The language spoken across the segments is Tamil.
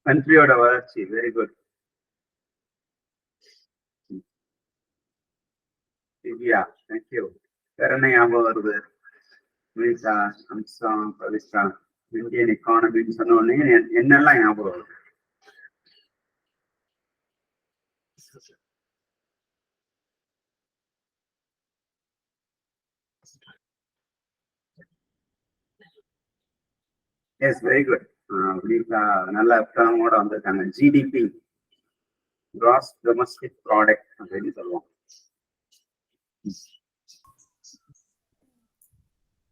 கண்ட்ரியோட வளர்ச்சி. Very good. திவ்யா, தேங்க்யூ. வேற என்ன ஞாபகம் வருது? வினிதா, அம்சா, பவித்ரா, இந்தியன் எக்கானமின்னு சொன்ன உடனே என்னெல்லாம் ஞாபகம் வருது? S, very good. வினிதா நல்ல அர்த்தமோட வந்திருக்காங்க. ஜிடிபி, கிராஸ் டொமஸ்டிக் ப்ராடக்ட் அப்படின்னு சொல்லுவோம்.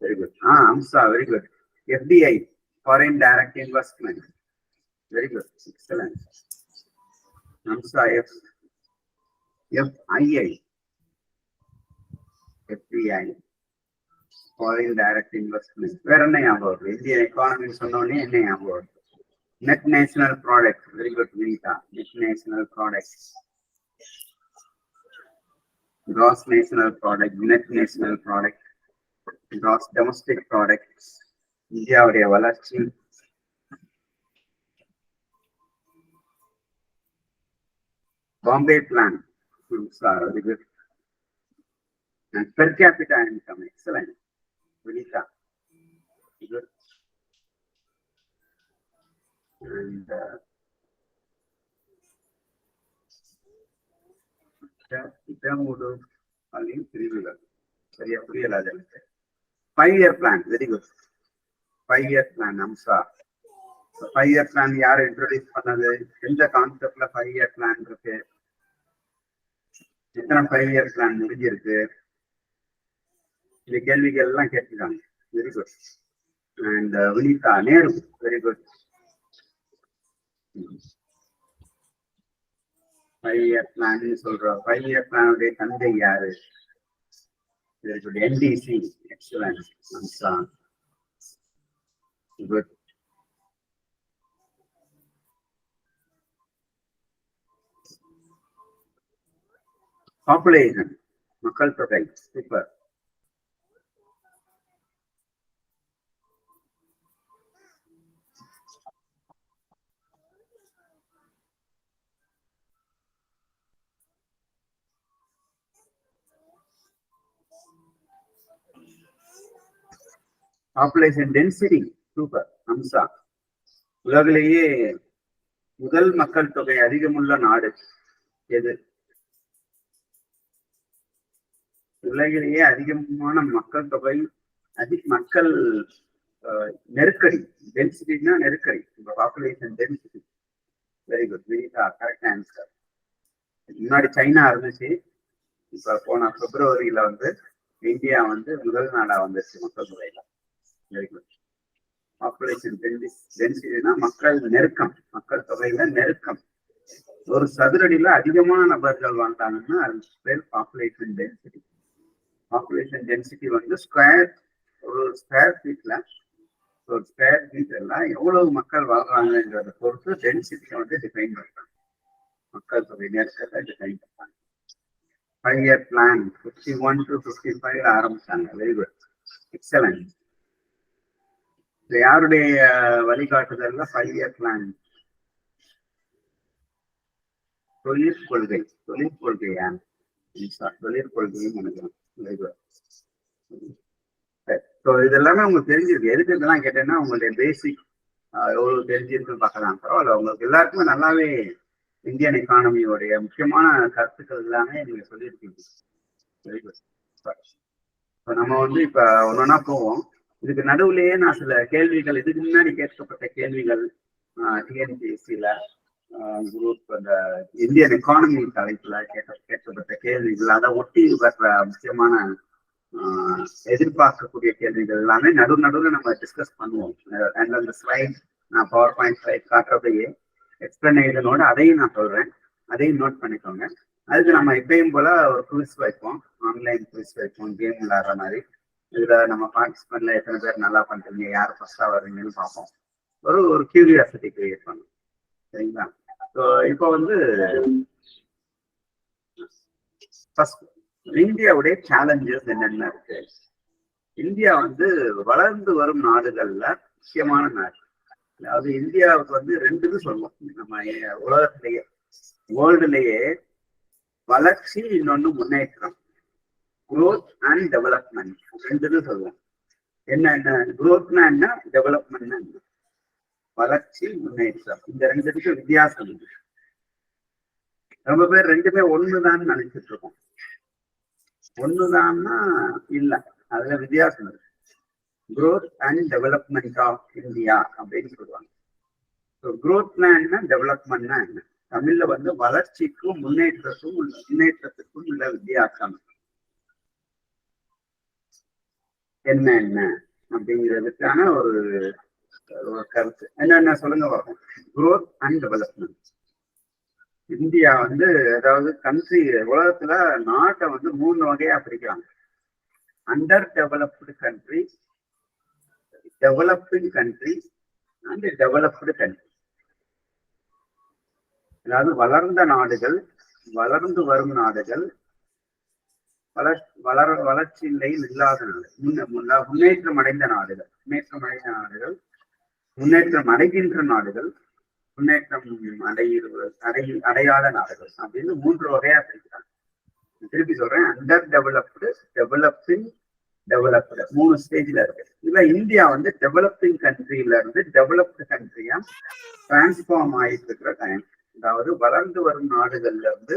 Very good. Amsa, very good. FDI, foreign direct investment. Very good, excellent. Amsa, FII, FDI, foreign direct investment. வேற என்ன ஞாபகம் வருது? இந்தியன் எக்கானமின்னு சொன்ன உடனே என்ன ஞாபகம் வருது? Net national product. Very good Vinitha. Net national product, cross national product, net national product, gross domestic product, இந்தியாவுடைய வளர்ச்சி. Bombay plan. Very good. Per capita income. Excellent Vinitha. Good. And சரியா புரியல அது எனக்கு. 5 year plan. Very good. 5 year plan. Amsa, 5 year plan யார் இன்ட்ரோடியூஸ் பண்ணது? எந்த கான்செப்ட்ல 5 year plan இருக்கு? எத்தனை 5 year plan முடிஞ்சிருக்கு? இந்த கேள்விகள் எல்லாம் கேட்டுருக்காங்க. Very good. And Vinitha, Nehru. Very good. 5 year plan சொல்றோம். 5 year plan உடைய தந்தை யாரு? Very good. NDC. Excellent Amsa. Good. Population, மக்கள் தொகை. Super. Population density. Super Amsa. உலகிலேயே முதல் மக்கள் தொகை அதிகமுள்ள நாடு எது? உலகிலேயே அதிகமான மக்கள் தொகை, மக்கள் நெருக்கடி. டென்சிட்டினா நெருக்கடி. Population density. Very good Vinitha, correct answer. முன்னாடி சைனா இருந்துச்சு, இப்ப போன பிப்ரவரியில வந்து இந்தியா வந்து முதல் நாடா வந்துருச்சு மக்கள் தொகையில. Very good. பாப்புலேஷன் டென்சிட்டினா மக்கள் நெருக்கம், மக்கள் தொகையில நெருக்கம். ஒரு சதுரடியில அதிகமான நபர்கள் வாழ்ந்தாங்கன்னா அது பேர் பாப்புலேஷன் டென்சிட்டி. பாப்புலேஷன் டென்சிட்டி வந்து ஒரு ஸ்கொயர் ஃபீட்ல, ஒரு ஸ்கொயர் ஃபீட் எல்லாம் எவ்வளவு மக்கள் வாழ்றாங்கிறத பொறுத்து டென்சிட்டியை வந்து டிஃபைன் பண்றாங்க. மக்கள் தொகை நெருக்கத்தை டிஃபைன் பண்றாங்க. 5 year plan 51 to 55 ஆரம்பிச்சாங்க. Very good, excellent. யாருடைய வழிகாட்டுதல்ல 5 year plan? தொழிற்கொள்கை. தொழிற்கொள்கையா? தொழிற்கொள்கையும் நினைக்கிறேன். Very good. ஸோ இது எல்லாமே உங்களுக்கு தெரிஞ்சிருக்கு. எதுக்கு இதெல்லாம் கேட்டேன்னா உங்களுடைய பேசிக் எவ்வளவு தெரிஞ்சிருக்குன்னு பார்க்கலாம். பரவாயில்ல, உங்களுக்கு எல்லாருக்குமே நல்லாவே இந்தியன் எக்கானமியோடைய முக்கியமான கருத்துக்கள் எல்லாமே நீங்க சொல்லியிருக்கீங்க. Very good. இப்போ நம்ம வந்து இப்ப ஒன்னொன்னா போவோம். இதுக்கு நடுவுலயே நான் சில கேள்விகள், இதுக்கு முன்னாடி கேட்கப்பட்ட கேள்விகள் டிஎன்பிஎஸ்சியில குரூப் அந்த இந்தியன் எக்கானமி தலைப்புல கேட்கப்பட்ட கேள்விகள், அதை ஒட்டி வர்ற முக்கியமான எதிர்பார்க்கக்கூடிய கேள்விகள் எல்லாமே நடுவில் நம்ம டிஸ்கஸ் பண்ணுவோம். அண்ட் அந்த ஸ்லைட் நான் பவர் பாயிண்ட் ஸ்லைட் காட்டுறதையே எக்ஸ்பிளனேஷனோட அதையும் நான் சொல்றேன், அதையும் நோட் பண்ணிக்கோங்க. அதுக்கு நம்ம எப்பயும் போல ஒரு குவிஸ் வைப்போம், ஆன்லைன் குவிஸ் வைப்போம், கேம் விளையாடுற மாதிரி. இதுல நம்ம பார்ட்டிசிபென்ட்ல எத்தனை பேர் நல்லா பண்றீங்க, யார் ஃபர்ஸ்டா வர்றீங்கன்னு பார்ப்போம். ஒரு கியூரியாசிட்டி கிரியேட் பண்ணும். சரிங்களா? ஸோ இப்போ வந்து ஃபர்ஸ்ட் இந்தியாவுடைய சேலஞ்சஸ் என்னென்ன இருக்கு? இந்தியா வந்து வளர்ந்து வரும் நாடுகள்ல முக்கியமான நாடு. அதாவது இந்தியாவுக்கு வந்து ரெண்டு இது சொல்லுவோம் நம்ம உலகத்திலேயே, வேர்ல்டுலயே வளர்ச்சி, இன்னொன்னு முன்னேற்றம். குரோத் அண்ட் டெவலப்மெண்ட் ரெண்டு இது சொல்லுவோம். என்ன குரோத்னா என்ன, டெவலப்மெண்ட்னா என்ன? வளர்ச்சி, முன்னேற்றம், இந்த ரெண்டுத்துக்கு வித்தியாசம் இருக்கு. ரொம்ப பேர் ரெண்டுமே ஒண்ணுதான் நினைச்சிட்டு இருக்கோம். ஒண்ணுதான்னா இல்ல, அதுல வித்தியாசம் இருக்கு. growth and development of India அப்படின்னு சொல்லுவாங்க. growthனா என்ன, டெவலப்மெண்ட்னா என்ன? தமிழ்ல வந்து வளர்ச்சிக்கும் முன்னேற்றத்துக்கும் உள்ள வித்தியாசம் என்ன என்ன அப்படிங்கிறதுக்கான ஒரு கருத்து என்னென்ன சொல்லுங்க பார்ப்போம். growth and development. இந்தியா வந்து அதாவது கண்ட்ரி, உலகத்துல நாட்டை வந்து 3 வகையா பிரிக்கிறாங்க. Under developed country, developing country and developed country. அதாவது வளர்ந்த நாடுகள், வளர்ந்து வரும் நாடுகள், வளர்ச்சி நிலையில் இல்லாத நாடுகள், முன்னேற்றம் அடைந்த நாடுகள், முன்னேற்றம் அடைகின்ற நாடுகள், முன்னேற்றம் அடையாத நாடுகள் அப்படின்னு 3 வகையா பிரிக்கிறாங்க. திருப்பி சொல்றேன், அண்டர் டெவலப்டு, டெவலப்பிங், டெவலப்டு 3 ஸ்டேஜ்ல இருக்கு. இதுல இந்தியா வந்து டெவலப்பிங் கண்ட்ரியில இருந்து டெவலப்டு கண்ட்ரியா டிரான்ஸ்ஃபார்ம் ஆயிட்டு இருக்கிற டைம். அதாவது வளர்ந்து வரும் நாடுகள்ல இருந்து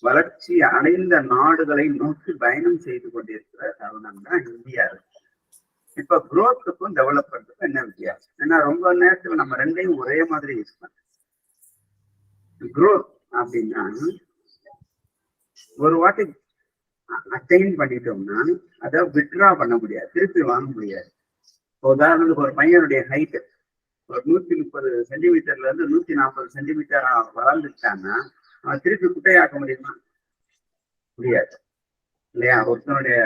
வளர்ச்சி அடைந்த நாடுகளை நோக்கி பயணம் செய்து கொண்டிருக்கிற தருணம் தான் இந்தியா இருக்கு. இப்ப குரோத்துக்கும் டெவலப்மெண்ட்டுக்கும் என்ன வித்தியாசம்? ஏன்னா ரொம்ப நேரத்துல நம்ம ரெண்டையும் ஒரே மாதிரி யூஸ் பண்ணோம். குரோத் அப்படின்னா ஒரு வாட்டி அட்டைன் பண்ணிட்டோம்னா அதை வித்ட்ரா பண்ண முடியாது, திருப்பி வாங்க முடியாது. உதாரணத்துக்கு ஒரு பையனுடைய ஹைட் ஒரு 130 சென்டிமீட்டர்ல இருந்து 140 சென்டிமீட்டரா வளர்ந்துட்டான்னா அவன் திருப்பி குட்டையாக்க முடியுமா? முடியாது இல்லையா? ஒருத்தனுடைய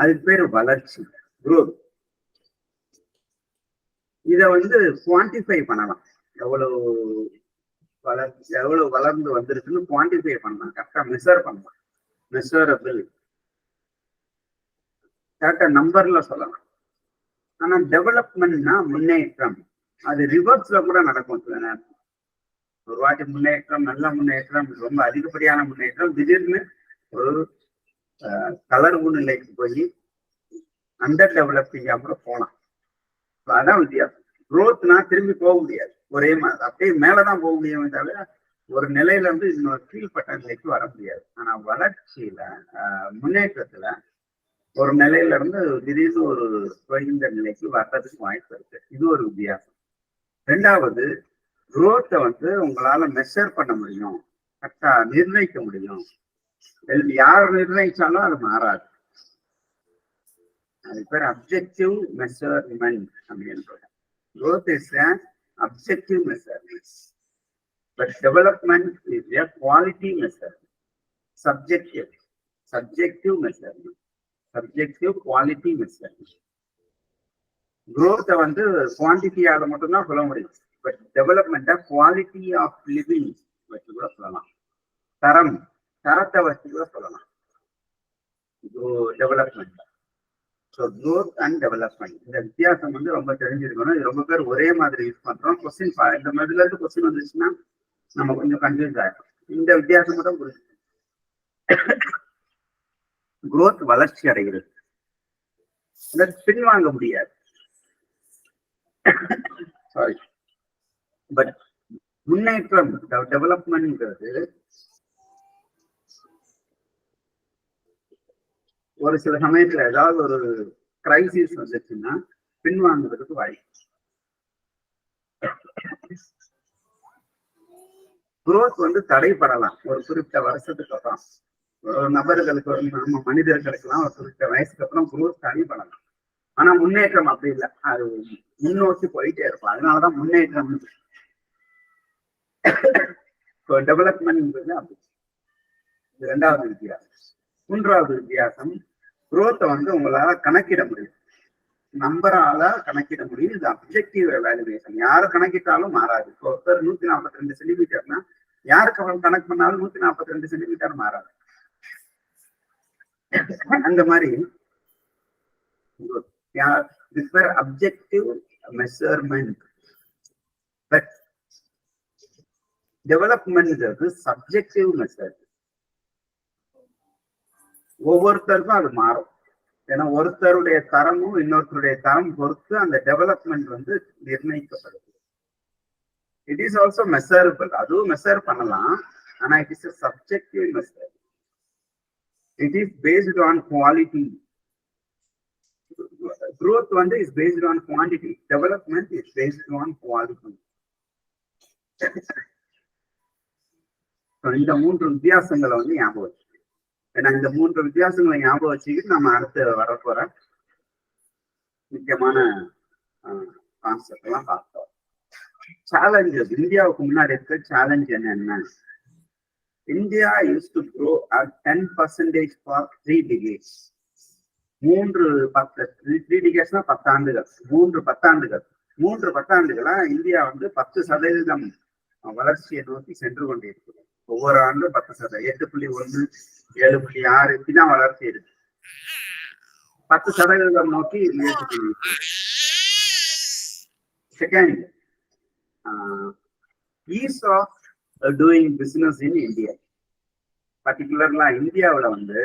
அதுக்கு பேரு வளர்ச்சி, குரோத். இத வந்து குவான்டிஃபை பண்ணலாம். எவ்வளவு வளர்ந்து வந்திருக்குன்னு குவான்டிஃபை பண்ணலாம், கரெக்டா மெஷர் பண்ணலாம். மெஷரபிள், கரெக்டா நம்பர்ல சொல்லலாம். ஆனா டெவலப்மெண்ட்னா முன்னேற்றம், அது ரிவர்ஸ்ல கூட நடக்கும் சில நேரம். ஒரு வாட்டி முன்னேற்றம், நல்ல முன்னேற்றம், ரொம்ப அதிகப்படியான முன்னேற்றம், திடீர்னு ஒரு தளர்வு நிலைக்கு போய் அண்டர் டெவலப்பிங் அப்புறம் போகலாம். அதான் வித்தியாசம். குரோத்னா திரும்பி போக முடியாது, ஒரே மாதிரி அப்படியே மேலதான் போக முடியுமே தவிர ஒரு நிலையில இருந்து இன்னொரு கீழ்பட்ட நிலைக்கு வர முடியாது. ஆனா வளர்ச்சியில, முன்னேற்றத்துல ஒரு நிலையில இருந்து திடீர்னு ஒரு குறைந்த நிலைக்கு வர்றதுக்கு வாய்ப்பு இருக்கு. இது ஒரு வித்தியாசம். ரெண்டாவது, குரோத்தை வந்து உங்களால மெஷர் பண்ண முடியும், கரெக்டா நிர்ணயிக்க முடியும். யார் நிர்ணயிச்சாலும் அது மாறாது. அது பேர் அப்ஜெக்டிவ் மெஷர்மெண்ட் அப்படின்னு சொல்றாங்க. growth is an objective measurement, but development is a quality measurement. Subjective measurement, subjective quality measurement. growth வந்து குவான்டிட்டியால மட்டும்தான் சொல்ல முடியும். But development quality of living வச்சு கூட சொல்லலாம், தரத்தை வச்சு கூட சொல்லலாம் development. So growth and development, இந்த வித்தியாசம் வந்து ரொம்ப தெரிஞ்சிருக்கணும். இது ரொம்ப பேர் ஒரே மாதிரி யூஸ் பண்றோம். கொஸ்டின் இந்த மாதிரில இருந்து கொஸ்டின் வந்துச்சுன்னா நம்ம கொஞ்சம் கன்ஃபியூஸ் ஆகிடும். இந்த வித்தியாசம் மட்டும் புரிஞ்சு. growth வளர்ச்சி அடைகிறது, பின்வாங்க முடியாது. சாரி, பட் முன்னேற்றம், டெவலப்மெண்ட்ங்கிறது ஒரு சில சமயத்துல ஏதாவது ஒரு கிரைசிஸ் வந்துச்சுன்னா பின்வாங்குறதுக்கு வாய்ப்பு. குரோத் வந்து தடைப்படலாம் ஒரு குறிப்பிட்ட வருஷத்துக்கு அப்புறம். ஒரு நபர்களுக்கு, நம்ம மனிதர்களுக்கெல்லாம் ஒரு குறிப்பிட்ட வயசுக்கு அப்புறம் குரோத் தடைப்படலாம். ஆனா முன்னேற்றம் அப்படி இல்லை, அது முன்னோக்கி போயிட்டே இருக்கும். அதனாலதான் முன்னேற்றம். டெவலப்மெண்ட் அப்படி. இது ரெண்டாவது வித்தியாசம். மூன்றாவது வித்தியாசம், குரோத்தை வந்து உங்களால கணக்கிட முடியும், நம்பரால கணக்கிட முடியும். இது அப்ஜெக்டிவ் எவாலுவேஷன். யாரு கணக்கிட்டாலும் மாறாது. இப்போ ஒருத்தர் 142 சென்டிமீட்டர்னா யாருக்கு அவன் கணக்கு பண்ணாலும் 142 சென்டிமீட்டர் மாறாது. அந்த மாதிரி அப்ஜெக்டிவ் மெஷர்மெண்ட். பட் டெவலப்மெண்ட்ங்கிறது சப்ஜெக்டிவ் மெத்தட். ஒவ்வொருத்தருக்கும் அது மாறும். ஏன்னா ஒருத்தருடைய தரமும் இன்னொருத்தருடைய தரம் பொறுத்து அந்த டெவலப்மெண்ட் வந்து நிர்ணயிக்கப்படுது. It is also measurable. அதுவும் மெஷர் பண்ணலாம். ஆனா it is a subjective measure. It is based on quality. growth வந்து is based on quantity. Development is based on quality. இந்த 3 வித்தியாசங்களை வந்து ஞாபகம் வச்சு, ஏன்னா இந்த 3 வித்தியாசங்களை ஞாபகம் வச்சுக்கிட்டு நம்ம அடுத்து வரப்போற முக்கியமான கான்செப்ட் எல்லாம் பார்த்தோம். சேலஞ்சஸ், இந்தியாவுக்கு முன்னாடி இருக்க சேலஞ்ச் என்னன்னா, India use to grow at 10% for 3 decades. 3 டிகேட்ஸ்னா 10 ஆண்டுகள். 3 பத்தாண்டுகள். 3 பத்தாண்டுகளா இந்தியா வந்து 10% வளர்ச்சியை நோக்கி சென்று கொண்டிருக்கிறது. ஒவ்வொரு ஆண்டும் 10%, 8.1, 7.6 இப்படிதான் வளர்ச்சி இருக்கு. 10% நோக்கி முயற்சி. Second, ease of doing business in India. பர்டிகுலர்லா இந்தியாவில் வந்து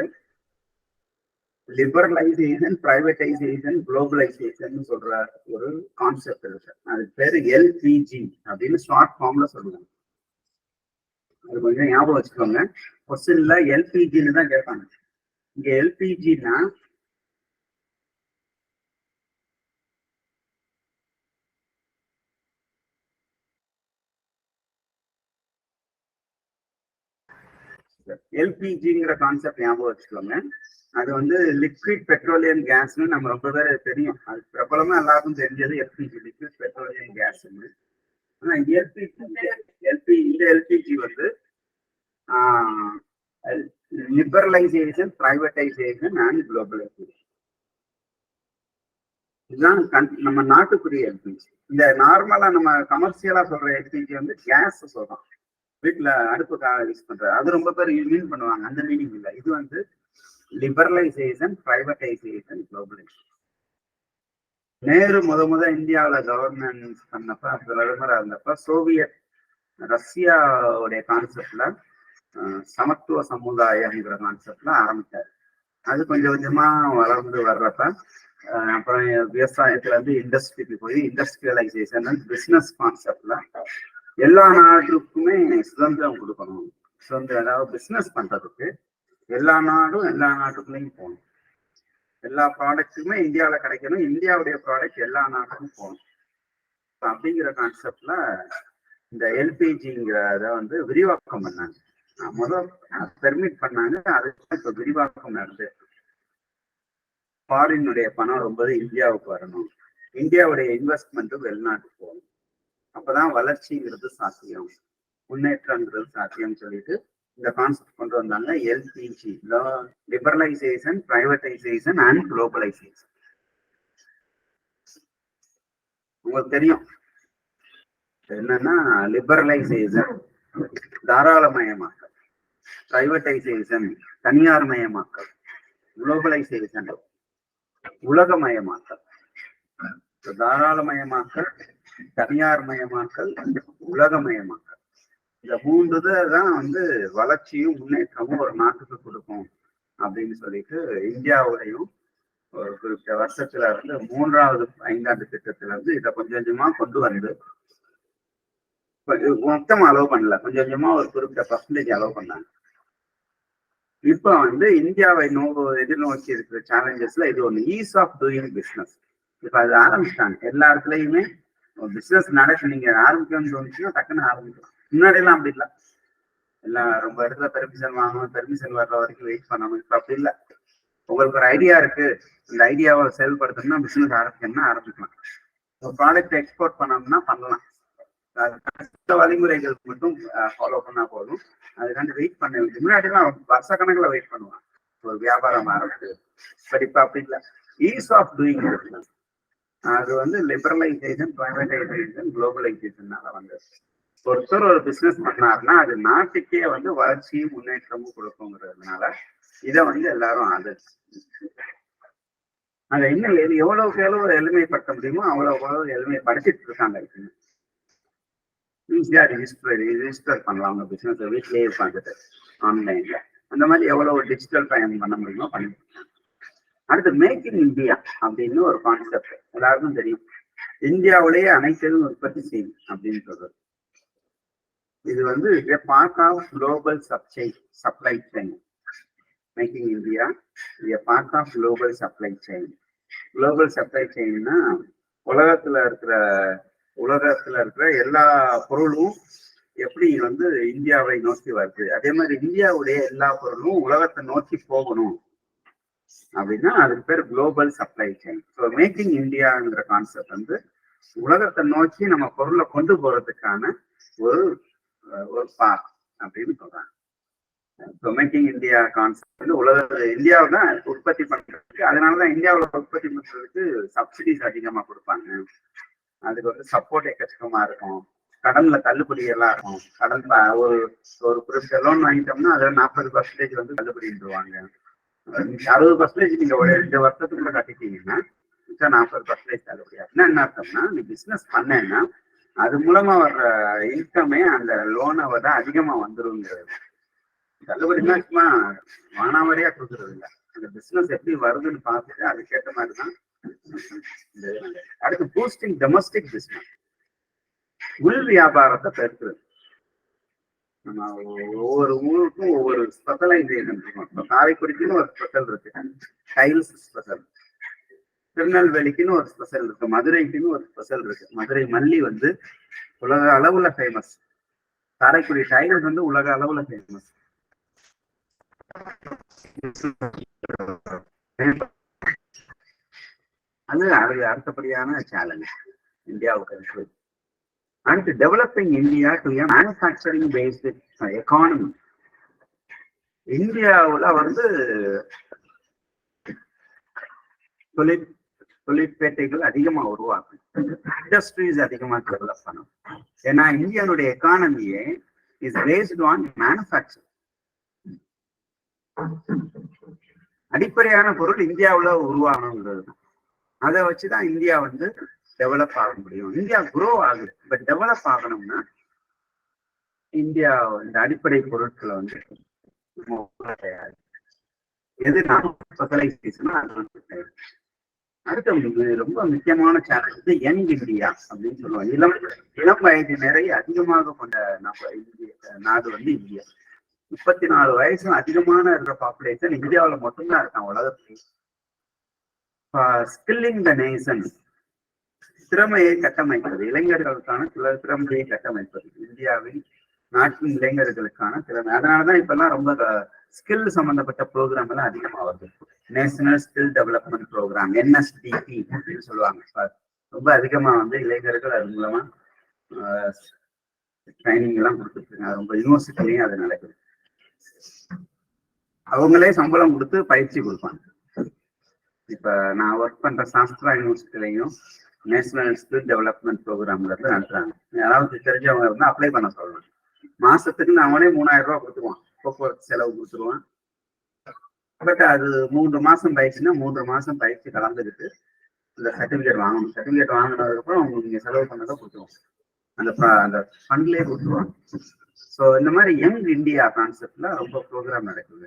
லிபரலைசேஷன், பிரைவேடைசேஷன், குளோபலைசேஷன் சொல்ற ஒரு கான்செப்ட் இருக்கு. அதுக்கு பேரு எல்பிஜி அப்படின்னு ஷார்ட் ஃபார்ம்ல சொல்லுவாங்க. அது கொஞ்சம் ஞாபகம் வச்சுக்கோங்க. கொஸ்டின்ல எல்பிஜின்னு தான் கேட்பாங்க. இங்க எல்பிஜினா எல்பிஜிங்கிற கான்செப்ட் ஞாபகம் வச்சுக்கோங்க. அது வந்து லிக்விட் பெட்ரோலியம் கேஸ்ன்னு நம்ம ரொம்ப பேர் தெரியும். அது பிரபலமா எல்லாருக்கும் தெரிஞ்சது எல்பிஜி, லிக்விட் பெட்ரோலியம் கேஸ்ன்னு. ஆனா இந்த எல்பிஜி வந்து லிபரலைசேஷன், பிரைவேடைசேஷன் அண்ட் குளோபலைசேஷன். இதுதான் நம்ம நாட்டுக்குரிய எல்பிஜி. இந்த நார்மலா நம்ம கமர்ஷியலா சொல்ற எல்பிஜி வந்து கேஸ் சொல்றோம், வீட்டுல அடுப்புக்காக யூஸ் பண்றது. அது ரொம்ப பேர் மீன் பண்ணுவாங்க. அந்த மீனிங் இல்லை. இது வந்து லிபரலைசேஷன், பிரைவேடைசேஷன், குளோபலைசேஷன். நேரு முத இந்தியாவில் கவர்னன்ஸ் பண்ணப்ப, பிரதமராக இருந்தப்ப சோவியத் ரஷ்யாவுடைய கான்செப்ட்ல சமத்துவ சமுதாயம்ங்கிற கான்செப்ட்ல ஆரம்பிச்சாரு. அது கொஞ்சம் கொஞ்சமா வளர்ந்து வர்றப்ப அப்புறம் விவசாயத்துல இருந்து இண்டஸ்ட்ரிக்கு போய் இண்டஸ்ட்ரியலைசேஷன், பிசினஸ் கான்செப்ட்ல எல்லா நாட்டுக்குமே சுதந்திரம் கொடுக்கணும். சுதந்திரம், அதாவது பிசினஸ் பண்றதுக்கு எல்லா நாடும் எல்லா நாட்டுக்குள்ளேயும் போகணும். எல்லா ப்ராடக்ட்டுமே இந்தியாவில் கிடைக்கணும். இந்தியாவுடைய ப்ராடக்ட் எல்லா நாட்டுக்கும் போகணும். அப்படிங்கிற கான்செப்ட்ல இந்த எல்பிஜிங்கிறத வந்து விரிவாக்கம் பண்ணாங்க. முதல் பெர்மிட் பண்ணாங்க. அதுக்கு இப்ப விரிவாக்கம் நடந்து ஃபாரினுடைய பணம் ரொம்ப இந்தியாவுக்கு வரணும், இந்தியாவுடைய இன்வெஸ்ட்மெண்ட் வெளிநாட்டுக்கு போகணும். அப்பதான் வளர்ச்சிங்கிறது சாத்தியம், முன்னேற்றங்கிறது சாத்தியம் சொல்லிட்டு இந்த கான்செப்ட் கொண்டு வந்தாங்க. LPG, liberalisation, privatisation and globalisation. உங்களுக்கு தெரியும் என்னன்னா, லிபரலைசேஷன் தாராளமயமாக்கல், பிரைவேடைசேஷன் தனியார் மயமாக்கல், குளோபலைசேஷன் உலகமயமாக்கல். தாராளமயமாக்கல், தனியார் மயமாக்கல், உலகமயமாக்கல். இந்த 3 தான் வந்து வளர்ச்சியும் முன்னேற்றமும் ஒரு நாட்டுக்கு கொடுக்கும் அப்படின்னு சொல்லிட்டு இந்தியாவுடையும் ஒரு குறிப்பிட்ட வருஷத்துல வந்து 3வது 5ஆண்டு திட்டத்துல இருந்து இதை கொஞ்சம் கொஞ்சமா கொண்டு வந்து மொத்தமா அலோவ் பண்ணல, கொஞ்சம் கொஞ்சமா ஒரு குறிப்பிட்ட பர்சன்டேஜ் அலோவ் பண்ணாங்க. இப்ப வந்து இந்தியாவை எதிர்நோக்கி இருக்கிற சேலஞ்சஸ்ல இது ஒண்ணு, ஈஸ் ஆஃப் டூயிங் பிசினஸ். இப்ப அது ஆரம்பிச்சிட்டாங்க. எல்லா இடத்துலயுமே பிசினஸ் நீங்க ஆரம்பிக்கணும்னு தோணுச்சுன்னா டக்குன்னு ஆரம்பிக்கலாம். முன்னாடி எல்லாம் அப்படி இல்லை. எல்லாம் ரொம்ப இடத்துல பெர்மிஷன் வாங்கணும், பெர்மிஷன் வர்ற வரைக்கும் வெயிட் பண்ணணும். இப்ப அப்படி இல்லை. உங்களுக்கு ஒரு ஐடியா இருக்கு, இந்த ஐடியாவை செயல்படுத்தணும்னா பிசினஸ் ஆரம்பிக்கணும்னா ஆரம்பிக்கலாம். ஒரு ப்ராடக்ட் எக்ஸ்போர்ட் பண்ணணும்னா பண்ணலாம். வழிமுறைகள் மட்டும் ஃபாலோ பண்ணா போதும். அதுக்காண்டி வெயிட் பண்ண வேண்டிய, முன்னாடிலாம் வருஷ கணக்குல வெயிட் பண்ணுவாங்க ஒரு வியாபாரம் ஆரம்பிச்சு. பட் இப்ப அப்படி இல்லை. ஈஸ் ஆஃப் டூயிங் பிசினஸ் அது வந்து லிபரலைசேஷன், பிரைவேடைசேஷன், குளோபலைசேஷனால வந்து ஒருத்தர் ஒரு பிசினஸ் பண்ணாருன்னா அது நாட்டுக்கே வந்து வளர்ச்சியும் முன்னேற்றமும் கொடுக்குங்கிறதுனால இதை வந்து எல்லாரும் ஆதரிச்சு அதை இன்னும் எவ்வளவுக்கு எவ்வளவு எளிமைப்படுத்த முடியுமோ அவ்வளவு எளிமைப்படுத்திட்டு இருக்காங்க. ஈஸியா ரிஜிஸ்டர் பண்ணலாம் உங்க பிசினஸ் வீட்லயே உட்காந்துட்டு ஆன்லைன்ல. அந்த மாதிரி எவ்வளவு டிஜிட்டல் பயணம் பண்ண முடியுமோ பண்ணி. அடுத்து மேக் இன் இந்தியா அப்படின்னு ஒரு கான்செப்ட் எல்லாருக்கும் தெரியும். இந்தியாவிலேயே அனைத்தையும் உற்பத்தி செய்யும் அப்படின்னு சொல்றது. இது வந்து part of global supply chain. Making India part of global supply chain. Global supply செயின்னா உலகத்துல இருக்கிற எல்லா பொருளும் எப்படி வந்து இந்தியாவை நோக்கி வருது, அதே மாதிரி இந்தியாவுடைய எல்லா பொருளும் உலகத்தை நோக்கி போகணும் அப்படின்னா அதுக்கு பேர் global supply chain. So making இந்தியாங்கிற கான்செப்ட் வந்து உலகத்தை நோக்கி நம்ம பொருளை கொண்டு போறதுக்கான ஒரு பாத் அப்படின்னு சொல்றாங்க. மேக்கிங் இந்தியா கான்செப்ட் வந்து இந்தியாவை தான் உற்பத்தி பண்றதுக்கு, அதனாலதான் இந்தியாவில் உற்பத்தி பண்றதுக்கு சப்சிடிஸ் அதிகமா கொடுப்பாங்க. அதுக்கு வந்து சப்போர்ட் எக்கச்சக்கமா இருக்கும். கடன்ல தள்ளுபடி எல்லாம் இருக்கும். கடன் ஒரு குறிப்பிட்ட லோன் வாங்கிட்டோம்னா அதுல 40% வந்து தள்ளுபடின்றுவாங்க. 60% நீங்க ஒரு 2 வருஷத்துக்குள்ள கட்டிட்டீங்கன்னா 40% தள்ளுபடி. அப்படின்னா என்ன அர்த்தம்னா, நீ பிசினஸ் பண்ணேன்னா அது மூலமா வர்ற இன்கமே அந்த லோனை விட அதிகமா வந்துருங்கிறது. தள்ளுபடினா சும்மா வானாவரியா கொடுக்கறது இல்லை. அந்த பிசினஸ் எப்படி வருதுன்னு பார்த்துட்டு அதுக்கேற்ற மாதிரிதான். அடுத்து பூஸ்டிங் டொமஸ்டிக் பிசினஸ், உள் வியாபாரத்தை பெருக்குறது. நம்ம ஒவ்வொரு ஊருக்கும் ஒவ்வொரு ஸ்பெஷலைசேஷன் இருக்கும். இப்போ காரைக்குடிக்குன்னு ஒரு ஸ்பெஷல் இருக்கு, டைல்ஸ் ஸ்பெஷல். திருநெல்வேலிக்குன்னு ஒரு ஸ்பெஷல் இருக்கு, மதுரைக்குன்னு ஒரு ஸ்பெஷல் இருக்கு. மதுரை மல்லி வந்து உலக அளவுல ஃபேமஸ். காரைக்குடி டைல்ஸ் வந்து உலக அளவுல ஃபேமஸ். அது அடுத்தபடியான சேலஞ்ச் இந்தியாவுக்கு இருக்கு. அடுத்து developing India to a manufacturing based economy. இந்தியாவுல வந்து தொழிற்பேட்டைகள் அதிகமா உருவாக்கும், இண்டஸ்ட்ரீஸ் அதிகமா டெவலப் பண்ணும். ஏன்னா இந்தியாவுடைய எக்கானமியே இஸ் பேஸ்ட் ஆன் மேனுஃபேக்சர். அடிப்படையான பொருள் இந்தியாவுல உருவாகணுங்கிறது. அதை வச்சுதான் இந்தியா வந்து டெவலப் ஆக முடியும். இந்தியா குரோ ஆகுது, பட் டெவலப் ஆகணும்னா இந்தியா இந்த அடிப்படை பொருட்களை வந்து எது ஸ்பெஷலைசேஷன் அது வந்து. அடுத்த ரொம்ப முக்கியமான சேலஞ்ச் யங் இந்தியா அப்படின்னு சொல்லுவாங்க. இளம் வயதினரை அதிகமாக கொண்ட நாடு வந்து இந்தியா. 34 வயசு அதிகமான இருக்கிற பாப்புலேஷன் இந்தியாவில மட்டும்தான் இருக்கான் உலகத்துல. ஸ்கில்லிங் த நேஷன், திறமையை கட்டமைப்பது, இளைஞர்களுக்கான திறமையை கட்டமைப்பது இந்தியாவின் நாட்டின் இளைஞர்களுக்கான திறமை. அதனாலதான் இப்பெல்லாம் ரொம்ப ஸ்கில் சம்பந்தப்பட்ட ப்ரோக்ராம் எல்லாம் அதிகமா வருது. National skill development programme, NSDP அப்படின்னு சொல்லுவாங்க. ரொம்ப அதிகமா வந்து இளைஞர்கள் அது மூலமா ட்ரைனிங் எல்லாம் கொடுத்துட்டு இருக்காங்க. ரொம்ப யூனிவர்சிட்டிலையும் அது நடக்குது. அவங்களே சம்பளம் கொடுத்து பயிற்சி கொடுப்பாங்க. இப்ப நான் ஒர்க் பண்ற சாஸ்திரா யூனிவர்சிட்டிலையும் நேஷனல் ஸ்கில் டெவலப்மெண்ட் ப்ரோக்ராம்ல இருந்து நடத்துறாங்க. யாராவது தெரிஞ்சவங்க இருந்தா அப்ளை பண்ண சொல்லலாம். மாசத்துக்கு நான் அவனே 3000 ரூபாய் கொடுத்துருவான், போக்குவரத்து செலவு கொடுத்துருவான். பட் அது 3 மாசம் பயிற்சின்னா 3 மாசம் பயிற்சி கலந்துக்கிட்டு இந்த சர்டிபிகேட் வாங்கணும். சர்டிபிகேட் வாங்கினதுக்கு அப்புறம் அவங்க நீங்க செலவு பண்ணதை கொடுத்துருவோம், அந்த ஃபண்ட்லயே கொடுத்துருவாங்க. ஸோ இந்த மாதிரி யங் இந்தியா கான்செப்ட்ல ரொம்ப ப்ரோக்ராம் நடக்குது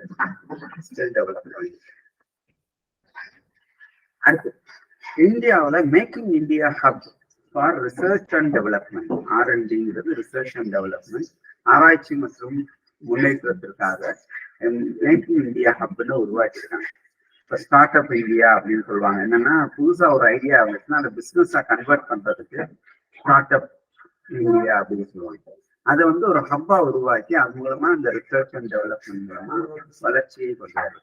ஸ்கில் டெவலப்மெண்ட். அடுத்து இந்தியாவில் making India hub for research and development, R&Dங்கிறது ரிசர்ச் அண்ட் டெவலப்மெண்ட், ஆராய்ச்சி மற்றும் முன்னேற்றத்திற்காக மேக்கிங் இந்தியா ஹப்னு உருவாக்கியிருக்காங்க. இப்போ ஸ்டார்ட் அப் இந்தியா அப்படின்னு சொல்லுவாங்க. என்னன்னா புதுசா ஒரு ஐடியா வந்துச்சுன்னா அந்த பிசினஸா கன்வெர்ட் பண்றதுக்கு ஸ்டார்ட் அப் இந்தியா அப்படின்னு சொல்லுவாங்க. அதை வந்து ஒரு ஹப்பா உருவாக்கி அது மூலமா இந்த ரிசர்ச் அண்ட் டெவலப்மெண்ட் மூலமா வளர்ச்சியை கொண்டாடு.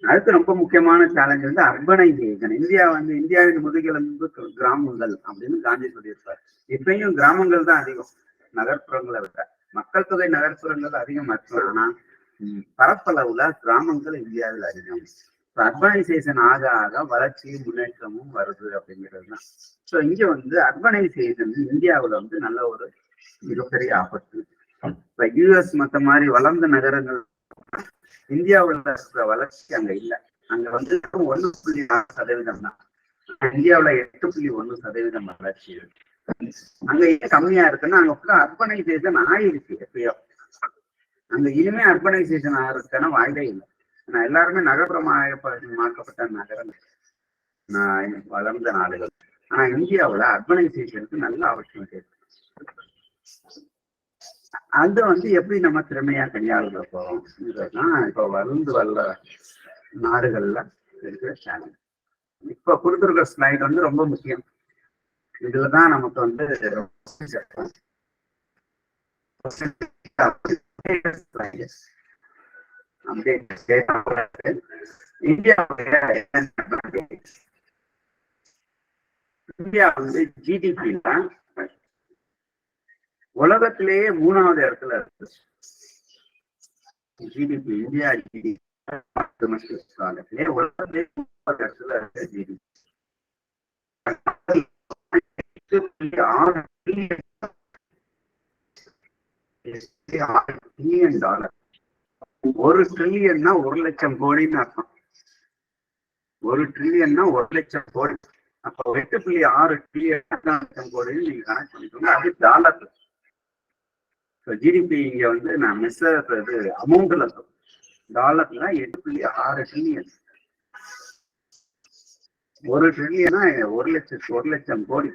அடுத்து ரொம்ப முக்கியமான சேலஞ்ச் வந்து அர்பனைசேஷன். இந்தியாவின் முதுகெலும்பு கிராமங்கள் அப்படின்னு காந்தி சொல்லியிருப்பார். இப்பயும் கிராமங்கள் தான் அதிகம் நகர்ப்புறங்களை விட. மக்கள் தொகை நகர்ப்புறங்கள் அதிகம் இருக்கலாம், ஆனா பரப்பளவுல கிராமங்கள் இந்தியாவில் அதிகம். அர்பனைசேஷன் ஆக ஆக வளர்ச்சியும் முன்னேற்றமும் வருது அப்படிங்கிறது தான். ஸோ இங்க வந்து அர்பனைசேஷன் இந்தியாவில் வந்து நல்ல ஒரு மிகப்பெரிய ஆப்பர்ச்சுனிட்டி. இப்ப US மற்ற மாதிரி வளர்ந்த நகரங்கள் இந்தியாவில் இருக்கிற வளர்ச்சி அங்க இல்லை. அங்க வந்து 1.4% தான். இந்தியாவில் 8.1% வளர்ச்சி இருக்கு. அங்க ஏன் கம்மியா இருக்குன்னா அங்க ஃபுல்லா அர்பனைசேஷன் ஆயிடுச்சு எப்பயோ. அங்க இனிமே அர்பனைசேஷன் ஆகிறதுக்கான வாய்ப்பே இல்லை. ஆனா எல்லாருமே நகர்ப்புறமாக்கப்பட்ட நகரங்கள், வளர்ந்த நாடுகள். ஆனா இந்தியாவுல அர்பனைசேஷனுக்கு நல்ல அவசியம் இருக்கு. அது வந்து எப்படி நம்ம திறமையா கையாளுத போறோம் இப்ப வளர்ந்து வல்ல நாடுகள்ல இருக்கிற சேனல். இப்ப கொடுத்துருக்க ஸ்லைட் வந்து ரொம்ப முக்கியம். இதுலதான் நமக்கு வந்து இந்தியா வந்து ஜிடிபி தான் உலகத்திலேயே 3வது இடத்துல இருக்கு. ஜிடிபி இந்தியா ஜிடிபி உலகத்திலேயே 3வது இடத்துல இருக்கு ஜிடிபி. $6 trillion. $1 trillion 1 லட்சம் கோடின்னு அர்த்தம். 1 trillion 1 லட்சம் கோடி. அப்ப 8.6 trillion லட்சம் கோடின்னு நீங்க கணக்கு பண்ணிக்கோங்க. அது டாலர்ல. ஜிடிபி இங்க வந்து நான் மிஸ் ஆகுறது அமௌண்ட்ல டாலர்ல 8.6 trillion. 1 trillion 1 லட்சம் கோடி.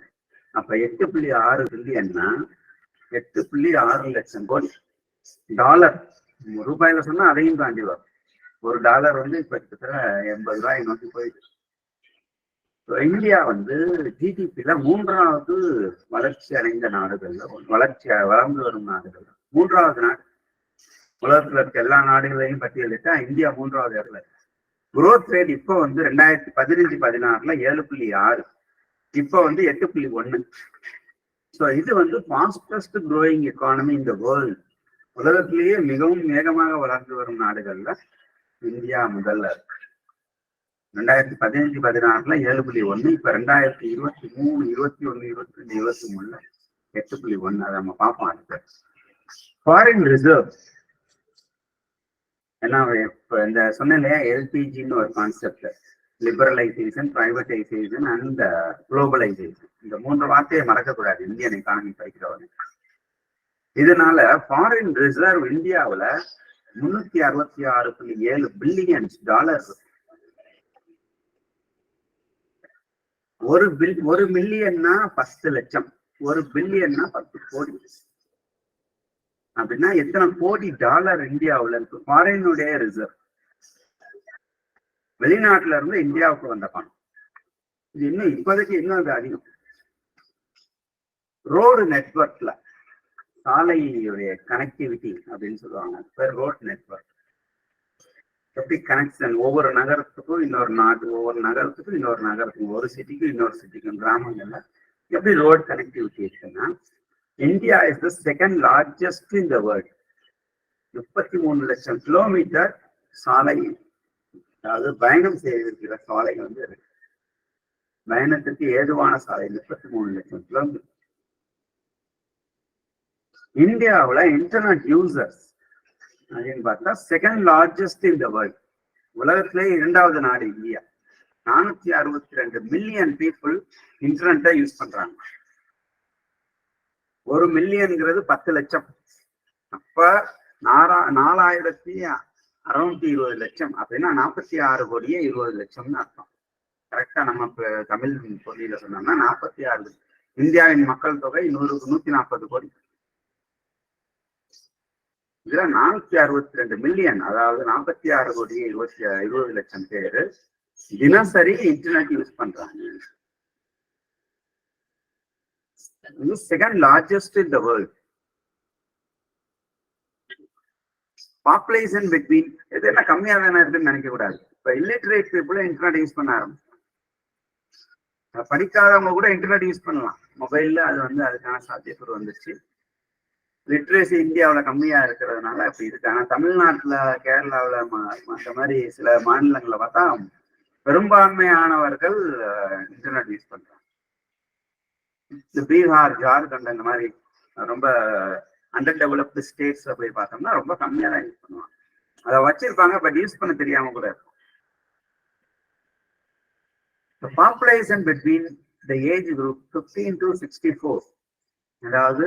அப்ப 8.6 trillion 8.6 லட்சம் கோடி டாலர். ரூபாயில சொன்னா அதையும் தாண்டி வரும். $1 வந்து இப்ப கிட்டத்தட்ட 80 ரூபாய் நோக்கி போயிடுச்சு. இந்தியா வந்து ஜிடிபில 3வது வளர்ச்சி அடைந்த நாடுகள்ல வளர்ந்து வரும் நாடுகள் 3வது நாடு. உலகத்துல இருக்க எல்லா நாடுகளையும் பட்டியலிட்டா இந்தியா 3வது இடத்துல. குரோத் ரேட் இப்ப வந்து 2015-16 7.6, இப்ப வந்து 8.1. ஸோ இது வந்து fastest growing economy in the world. உலகத்திலேயே மிகவும் வேகமாக வளர்ந்து வரும் நாடுகள்ல இந்தியா முதல்ல இருக்கு. 2015-16 7.1, இப்ப 2023, 21, 22, 23 8.1. அதை நம்ம பார்ப்போம். அடுத்து ஃபாரின் ரிசர்வ். ஏன்னா இப்ப இந்த சொன்னேன் எல்பிஜின்னு ஒரு concept, liberalisation, privatisation and globalisation. இந்த 3 வார்த்தையை மறக்கக்கூடாது இந்தியன் எக்கானமி படிக்கிறவங்க. இதனால ஃபாரின் ரிசர்வ் இந்தியாவுல $366.7 பில்லியன். ஒரு மில்லியன்னா 10 லட்சம், 1 பில்லியன்னா 10 கோடி. அப்படின்னா எத்தனை கோடி டாலர் இந்தியாவுல இருக்கு ஃபாரினுடைய ரிசர்வ். வெளிநாட்டுல இருந்து இந்தியாவுக்கு வந்த பணம். இது இன்னும் இப்போதைக்கு இன்னும் அது அதிகம். ரோடு நெட்வொர்க்ல சாலையுடைய கனெக்டிவிட்டி அப்படின்னு சொல்லுவாங்க. ரோட் நெட்வொர்க் எப்படி கனெக்ஷன் ஒவ்வொரு நகரத்துக்கும் இன்னொரு நாடு, ஒவ்வொரு நகரத்துக்கும் இன்னொரு நகரத்துக்கும், ஒரு சிட்டிக்கும் இன்னொரு சிட்டிக்கும், கிராமங்கள்ல எப்படி ரோட் கனெக்டிவிட்டி இருக்குன்னா India is the second largest in the world. 33 லட்சம் கிலோமீட்டர் சாலை, அதாவது பயணம் செய்திருக்கிற சாலை வந்து இருக்கு. பயணத்திற்கு ஏதுவான சாலை 33 லட்சம் கிலோமீட்டர். இந்தியாவுல இன்டர்நெட் யூசர்ஸ் அப்படின்னு பார்த்தா second largest in the world. உலகத்திலேயே 2வது நாடு இந்தியா. 462 மில்லியன் பீப்புள் இன்டர்நெட்டை யூஸ் பண்றாங்க. 1 மில்லியன்ங்கிறது 10 லட்சம். அப்ப 4620 லட்சம் அப்படின்னா 46 கோடியே 20 லட்சம்னு அர்த்தம். கரெக்டா நம்ம தமிழ் பொருளில சொன்னோம்னா 46. இந்தியாவின் மக்கள் தொகை 140 கோடி. இதுல 462 மில்லியன், அதாவது 46 கோடியே 20 லட்சம் பேரு தினசரி இன்டர்நெட் யூஸ் பண்றாங்க. இது second largest in the world. Population between இது என்ன கம்மியா தானே இருக்குன்னு நினைக்க கூடாது. இப்ப இல்லிட்ரேட் பீப்புள் இன்டர்நெட் யூஸ் பண்ண ஆரம்பிச்சு. படிக்காதவங்க கூட இன்டர்நெட் யூஸ் பண்ணலாம் மொபைல்ல. அது வந்து அதுக்கான சாத்தியக்கூறு வந்துருச்சு. லிட்ரேசி இந்தியாவில் கம்மியா இருக்கிறதுனால இப்படி இருக்கு. ஆனா தமிழ்நாட்டுல, கேரளாவில், மற்ற மாதிரி சில மாநிலங்களை பார்த்தா பெரும்பான்மையானவர்கள் இன்டர்நெட் யூஸ் பண்றாங்க. பீகார், ஜார்க்கண்ட் அந்த மாதிரி ரொம்ப அண்டர் டெவலப்டு ஸ்டேட்ஸ்ல போய் பார்த்தோம்னா ரொம்ப கம்மியா தான் யூஸ் பண்ணுவாங்க. அதை வச்சிருப்பாங்க, பட் யூஸ் பண்ண தெரியாம கூட இருக்கும். The population between the age group 15 to 64, அதாவது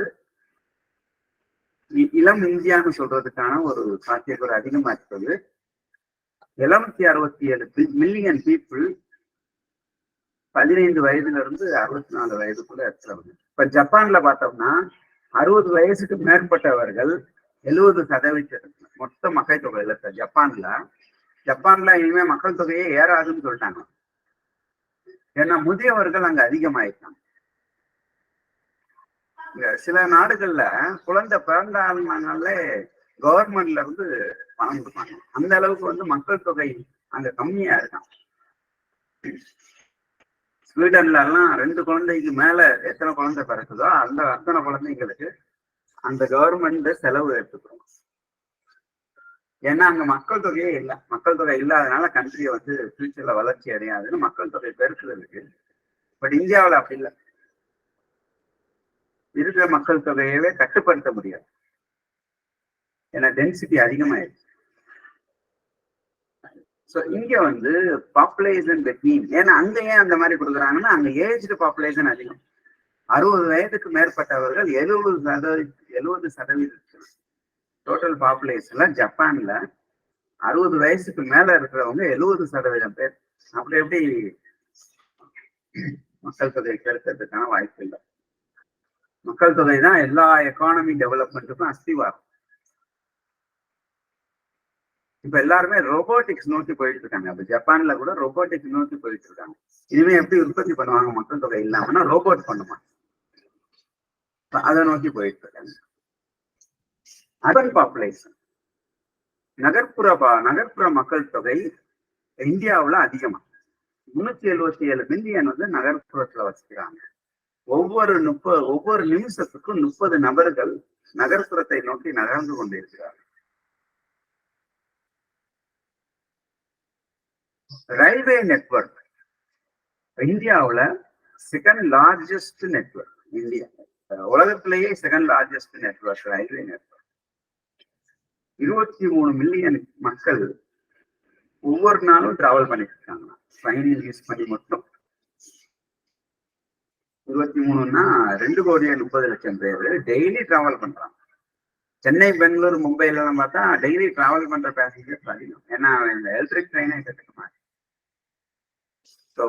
இளம் இந்தியான்னு சொல்றதுக்கான ஒரு சாத்தியக்கூறு அதிகமா இருக்குது. 767 மில்லியன் பீப்புள் 15 வயதுல இருந்து 64 வயதுக்குள்ள இருக்கிறவங்க. இப்ப ஜப்பான்ல பார்த்தோம்னா 60 வயசுக்கு மேற்பட்டவர்கள் 70% மொத்த மக்கள் தொகையில இருக்க ஜப்பான்ல இனிமே மக்கள் தொகையே ஏறாதுன்னு சொல்லிட்டாங்க. ஏன்னா முதியவர்கள் அங்க அதிகமாயிருக்காங்க. சில நாடுகள்ல குழந்தை பிறந்தாலே கவர்மெண்ட்ல இருந்து பணம் கொடுப்பாங்க. அந்த அளவுக்கு மக்கள் தொகை அங்க கம்மியா இருக்கான். ஸ்வீடன்ல எல்லாம் 2 குழந்தைக்கு மேல எத்தனை குழந்தை பிறக்குதோ அத்தனை குழந்தைங்களுக்கு அந்த கவர்மெண்ட் செலவு எடுத்துக்கிறோம். ஏன்னா அங்க மக்கள் தொகையே இல்லை. மக்கள் தொகை இல்லாதனால கண்ட்ரியை ஃபியூச்சர்ல வளர்ச்சி அடையாதுன்னு மக்கள் தொகை பெருக்குறதுக்கு. பட் இந்தியாவில் அப்படி இல்லை. இருக்கிற மக்கள் தொகையவே கட்டுப்படுத்த முடியாது. ஏன்னா டென்சிட்டி அதிகமாயிடுச்சு. ஸோ இங்க பாப்புலேஷன் பெட்வீன், ஏன்னா அங்க ஏன் அந்த மாதிரி கொடுக்குறாங்கன்னா அங்க ஏஜ்டு பாப்புலேஷன் அதிகம். 60 வயதுக்கு மேற்பட்டவர்கள் 70% டோட்டல் பாப்புலேஷன்ல ஜப்பான்ல 60 வயசுக்கு மேல இருக்கிறவங்க 70% பேர். அப்படி எப்படி மக்கள் தொகை பெருக்கிறதுக்கான வாய்ப்பு இல்லை. மக்கள் தொகை தான் எல்லா எக்கானமி டெவலப்மெண்ட்டுக்கும் அஸ்திவாரம். இப்ப எல்லாருமே ரோபோட்டிக்ஸ் நோக்கி போயிட்டு இருக்காங்க. அப்ப ஜப்பான்ல கூட ரோபோட்டிக்ஸ் நோக்கி போயிட்டு இருக்காங்க. இனிமே எப்படி உற்பத்தி பண்ணுவாங்க மக்கள் தொகை இல்லாமன்னா ரோபோட் பண்ணுமா, அதை நோக்கி போயிட்டு இருக்காங்க. அர்பன் பாப்புலேஷன், நகர்ப்புற மக்கள் தொகை இந்தியாவுல அதிகமா 377 மில்லியன் நகர்ப்புறத்துல வச்சுக்கிறாங்க. ஒவ்வொரு நிமிஷத்துக்கும் 30 நபர்கள் நகர்ப்புறத்தை நோக்கி நகர்ந்து கொண்டிருக்கிறார்கள். ரயில்வே நெட்வொர்க் இந்தியாவுல செகண்ட் லார்ஜஸ்ட் நெட்வொர்க். இந்தியா உலகத்திலேயே second largest network railway network. 23 million மக்கள் ஒவ்வொரு நாளும் டிராவல் பண்ணிட்டு இருக்காங்க. ட்ரெயின் யூஸ் பண்ணி மட்டும் 23ன்னா 2,30,00,000 பேர் டெய்லி டிராவல் பண்றாங்க. சென்னை, பெங்களூர், மும்பைல எல்லாம் பார்த்தா டெய்லி டிராவல் பண்ற பேசஞ்சர்ஸ் அதிகம். ஏன்னா இந்த எலக்ட்ரிக் ட்ரெயினே கற்றுக்குமா. So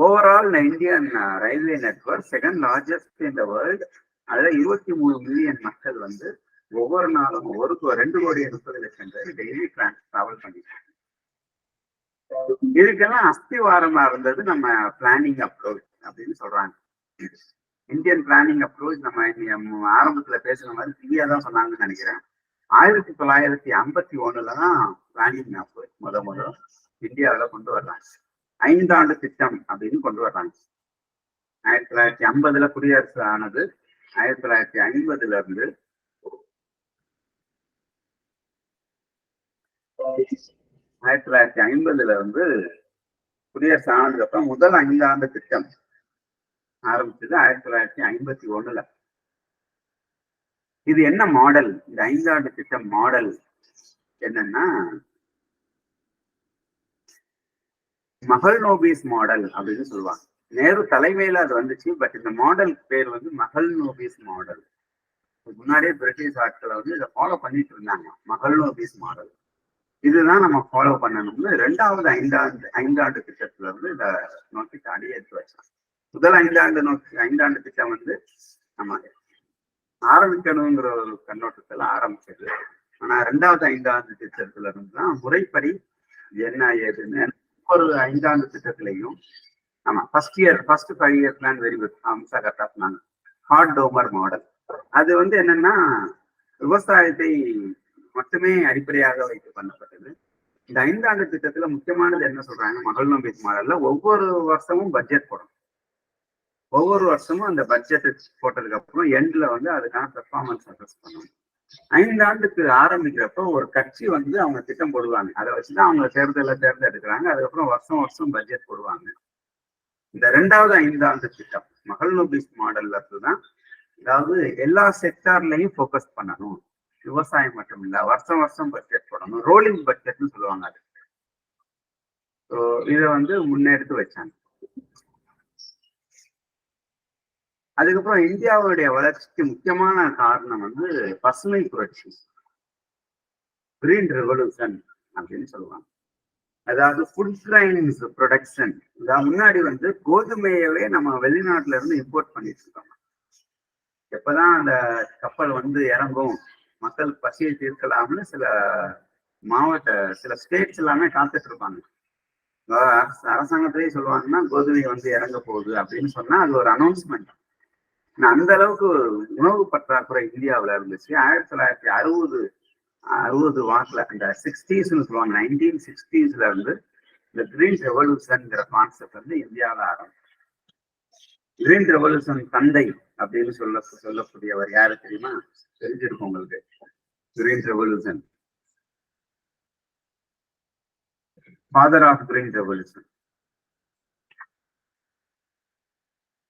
overall Indian railway network second largest in the world. அதுல 23 மில்லியன் மக்கள் ஒவ்வொரு நாளும் 2,30,00,000 பேர் டெய்லி டிராவல் பண்ணிட்டாங்க. இதுக்கெல்லாம் அஸ்திவாரமா இருந்தது நம்ம பிளானிங் அப்ரோச் அப்படின்னு சொல்றாங்க. இந்தியன் பிளானிங் அப்ரோச் நம்ம ஆரம்பத்துல பேசுற மாதிரி ஃப்ரீயா தான் சொன்னாங்கன்னு நினைக்கிறேன். 1951 தான் பிளானிங் அப்ரோச் முதல் இந்தியாவில கொண்டு வர்றாங்க. 5 ஆண்டு திட்டம் அப்படின்னு கொண்டு வர்றாங்க. 1950 குடியரசு ஆனது. 1950 இருந்து 1950 குடியரசு ஆனதுக்கு அப்புறம் முதல் 5 ஆண்டு திட்டம் ஆரம்பிச்சது 1951. இது என்ன மாடல்? இந்த 5 ஆண்டு திட்டம் மாடல் என்னன்னா மகள்நோபிஸ் மாடல் அப்படின்னு சொல்லுவாங்க. நேரு தலைமையில அது வந்துச்சு. பட் இந்த மாடல் பேர் மகள்நோபிஸ் மாடல். முன்னாடியே பிரிட்டிஷ் ஆட்களை இதை ஃபாலோ பண்ணிட்டு இருந்தாங்க. மகள்நோபிஸ் மாடல் இதுதான் நம்ம ஃபாலோ பண்ணணும்னு 2வது 5 ஆண்டு திட்டத்துல இதை நோக்கி தாண்டி எடுத்து வச்சாங்க. முதல் 5 ஆண்டு திட்டம் நம்ம ஆரம்பிக்கணுங்கிற ஒரு கண்ணோட்டத்துல ஆரம்பிச்சது. ஆனா 2வது 5 ஆண்டு திட்டத்துல இருந்துதான் முறைப்படி என்ன ஏதுன்னு ஒரு 5 ஆண்டு திட்டத்திலையும் ஆமா first 5 year plan very good கரெக்டா சொன்னாங்க. ஹார்ட் டோமர் மாடல் அது என்னன்னா விவசாயத்தை மட்டுமே அடிப்படையாக வைத்து பண்ணப்பட்டது. இந்த 5 ஆண்டு திட்டத்துல முக்கியமானது என்ன சொல்றாங்க? மகள்நோபிஸ் மாடல்ல ஒவ்வொரு வருஷமும் பட்ஜெட் போடணும். ஒவ்வொரு வருஷமும் அந்த பட்ஜெட் போட்டதுக்கு அப்புறம் எண்ட்ல அதுக்கான பெர்ஃபார்மன்ஸ் அசஸ் பண்ணணும். 5 ஆண்டுக்கு ஆரம்பிக்கிறப்போ ஒரு கட்சி அவங்க திட்டம் போடுவாங்க. அதை வச்சுதான் அவங்க தேர்ந்தெடுக்கிறாங்க. அதுக்கப்புறம் வருஷம் பட்ஜெட் போடுவாங்க. இந்த 2வது 5 ஆண்டு திட்டம் மகள்நோபிஸ் மாடல்ல தான், அதாவது எல்லா செக்டார்லயும் போக்கஸ் பண்ணணும். விவசாயம் மட்டும் இல்ல, வருஷம் பட்ஜெட் போடணும். ரோலிங் பட்ஜெட்னு சொல்லுவாங்க. அது இதை முன்னெடுத்து வச்சாங்க. அதுக்கப்புறம் இந்தியாவுடைய வளர்ச்சிக்கு முக்கியமான காரணம் வந்து பசுமை புரட்சி, கிரீன் ரெவல்யூஷன் அப்படின்னு சொல்லுவாங்க. அதாவது ஃபுட் கிரைன்ஸ் ப்ரொடக்ஷன். அதாவது முன்னாடி வந்து கோதுமையவே நம்ம வெளிநாட்டுல இருந்து இம்போர்ட் பண்ணிட்டு இருக்கோம். எப்பதான் அந்த கப்பல் வந்து இறங்கும், மக்கள் பசியை தீர்க்கலாம்னு சில ஸ்டேட்ஸ் எல்லாமே காத்துட்டு இருப்பாங்க. அரசாங்கத்திலேயே சொல்லுவாங்கன்னா கோதுமை வந்து இறங்க போகுது அப்படின்னு சொன்னா அது ஒரு அனௌன்ஸ்மெண்ட். அந்த அளவுக்கு உணவு பற்றாக்குறை இந்தியாவில இருந்துச்சு. 1960 வாக்குல அந்த 60ஸ்ன்னு சொல்லுவாங்க, 1960ஸ்ல இருந்து இந்த கிரீன் ரெவல்யூஷன்ங்கிற கான்செப்ட் வந்து இந்தியாவில ஆரம்பிச்சு. கிரீன் ரெவல்யூஷன் தந்தை அப்படின்னு சொல்லக்கூடியவர் யாரு தெரியுமா? தெரிஞ்சிருக்கும் உங்களுக்கு. Green revolution, father of green revolution.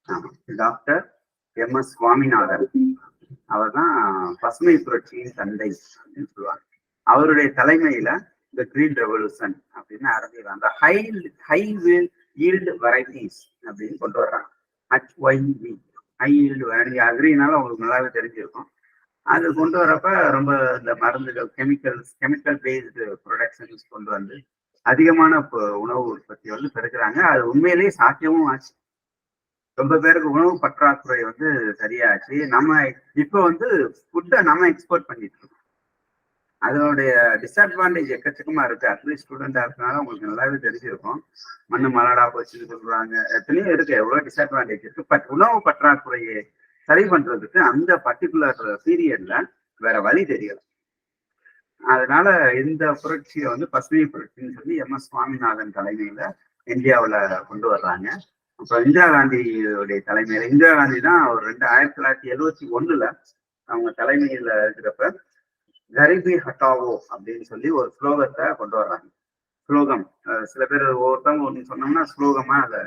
ஆமா, டாக்டர் எம்.எஸ். சுவாமிநாதன். அவர் தான் பசுமை புரட்சியின் தந்தை அப்படின்னு சொல்லுவாங்க. அவருடைய தலைமையில இந்த கிரீன் ரெவல்யூஷன் அப்படின்னு ஆரம்பிக்கிறாங்க. ஹை ஈல்டு வெரைட்டிஸ் அப்படின்னு கொண்டு வர்றாங்க. HYV, high yield variety. அக்ரினால உங்களுக்கு நல்லாவே தெரிஞ்சிருக்கும். அது கொண்டு வரப்ப ரொம்ப இந்த மருந்துகள், கெமிக்கல் பேஸ்டு ப்ரொடக்ஷன்ஸ் கொண்டு வந்து அதிகமான உணவு உற்பத்தி வந்து பெருக்கிறாங்க. அது உண்மையிலேயே சாத்தியமும் ஆச்சு. ரொம்ப பேருக்கு உணவு பற்றாக்குறை வந்து சரியாச்சு. நம்ம இப்போ வந்து ஃபுட்டை நம்ம எக்ஸ்போர்ட் பண்ணிட்டு இருக்கோம். அதனுடைய டிஸ்அட்வான்டேஜ் எக்கச்சக்கமா இருக்கு. அட்லீஸ்ட் ஸ்டூடெண்டா இருக்கனால உங்களுக்கு நல்லாவே தெரிஞ்சிருக்கும். மண்ணு மலடா போச்சுன்னு சொல்றாங்க, எத்தனையோ இருக்கு, எவ்வளவு டிஸ்அட்வான்டேஜ் இருக்கு. பட் உணவு பற்றாக்குறையை சரி பண்றதுக்கு அந்த பர்டிகுலர் பீரியட்ல வேற வழி தெரியல. அதனால இந்த புரட்சியை வந்து பசுமை புரட்சின்னு சொல்லி எம்.எஸ். சுவாமிநாதன் தலைமையில இந்தியாவுல கொண்டு வர்றாங்க. அப்புறம் இந்திரா காந்தியுடைய தலைமையில, இந்திரா காந்தி தான் ஒரு 1971 அவங்க தலைமையில இருக்கிறப்ப கரிபி ஹட்டாவோ அப்படின்னு சொல்லி ஒரு ஸ்லோகத்தை கொண்டு வர்றாங்க. ஸ்லோகம், சில பேர் ஒவ்வொருத்தவங்க ஒன்று சொன்னோம்னா ஸ்லோகமா அதை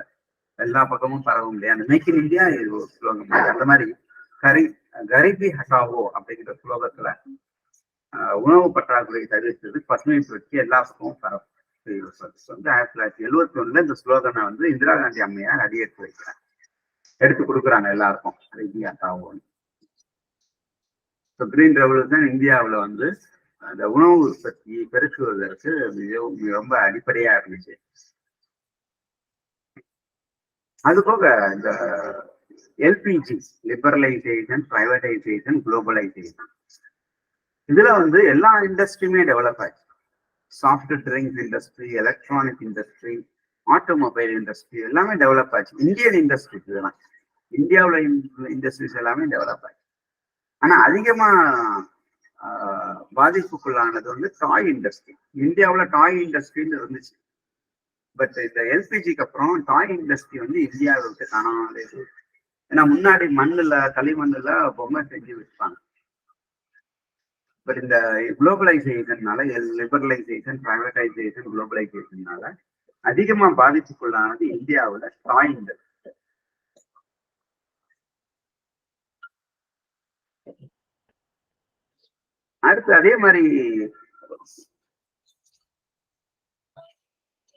எல்லா பக்கமும் பரவும் இல்லையா, அந்த மேக் இன் இந்தியா இது ஒரு ஸ்லோகம். அந்த மாதிரி கரிபி ஹட்டாவோ அப்படிங்கிற ஸ்லோகத்துல உணவு பற்றாக்குறை தவிர்த்தது பசுமை புரட்சி எல்லா பக்கமும் பரவும். 1971 இந்த ஸ்லோகனை வந்து இந்திரா காந்தி அம்மையார் அடியெடுத்து வைக்கிறாங்க, எடுத்து கொடுக்குறாங்க எல்லாருக்கும். கிரீன் ரெவல்யூஷன் இந்தியாவில் வந்து அந்த உணவு உற்பத்தியை பெருக்குவதற்கு ரொம்ப அடிப்படையா இருந்துச்சு. அது போக இந்த எல்பிஜி, லிபரலைசேஷன், பிரைவேடைசேஷன், குளோபலைசேஷன், இதுல வந்து எல்லா இண்டஸ்ட்ரியுமே டெவலப் ஆச்சு. Soft drinks industry, electronic industry, automobile industry எல்லாமே டெவலப் ஆச்சு. இந்தியன் இண்டஸ்ட்ரிஸ் இதெல்லாம், இந்தியாவில் இண்டஸ்ட்ரிஸ் எல்லாமே டெவலப் ஆச்சு. ஆனா அதிகமா பாதிப்புக்குள்ளானது வந்து டாய் இண்டஸ்ட்ரி. இந்தியாவுல டாய் இண்டஸ்ட்ரின்னு இருந்துச்சு. பட் இந்த எல்பிஜிக்கு அப்புறம் டாய் இண்டஸ்ட்ரி வந்து இந்தியாவை விட்டு காணாமலே. ஏன்னா முன்னாடி மண்ணுல, களிமண்ணுல பொம்மை செஞ்சு வச்சுப்பாங்க. பட் இந்த குளோபலைசேஷன்னால, லிபரலைசேஷன், பிரைவேடைசேஷன், குளோபலைசேஷன்னால அதிகமா பாதிப்புக்குள்ளானது இந்தியாவுல டாய் இண்டஸ்ட்ரி. அடுத்து அதே மாதிரி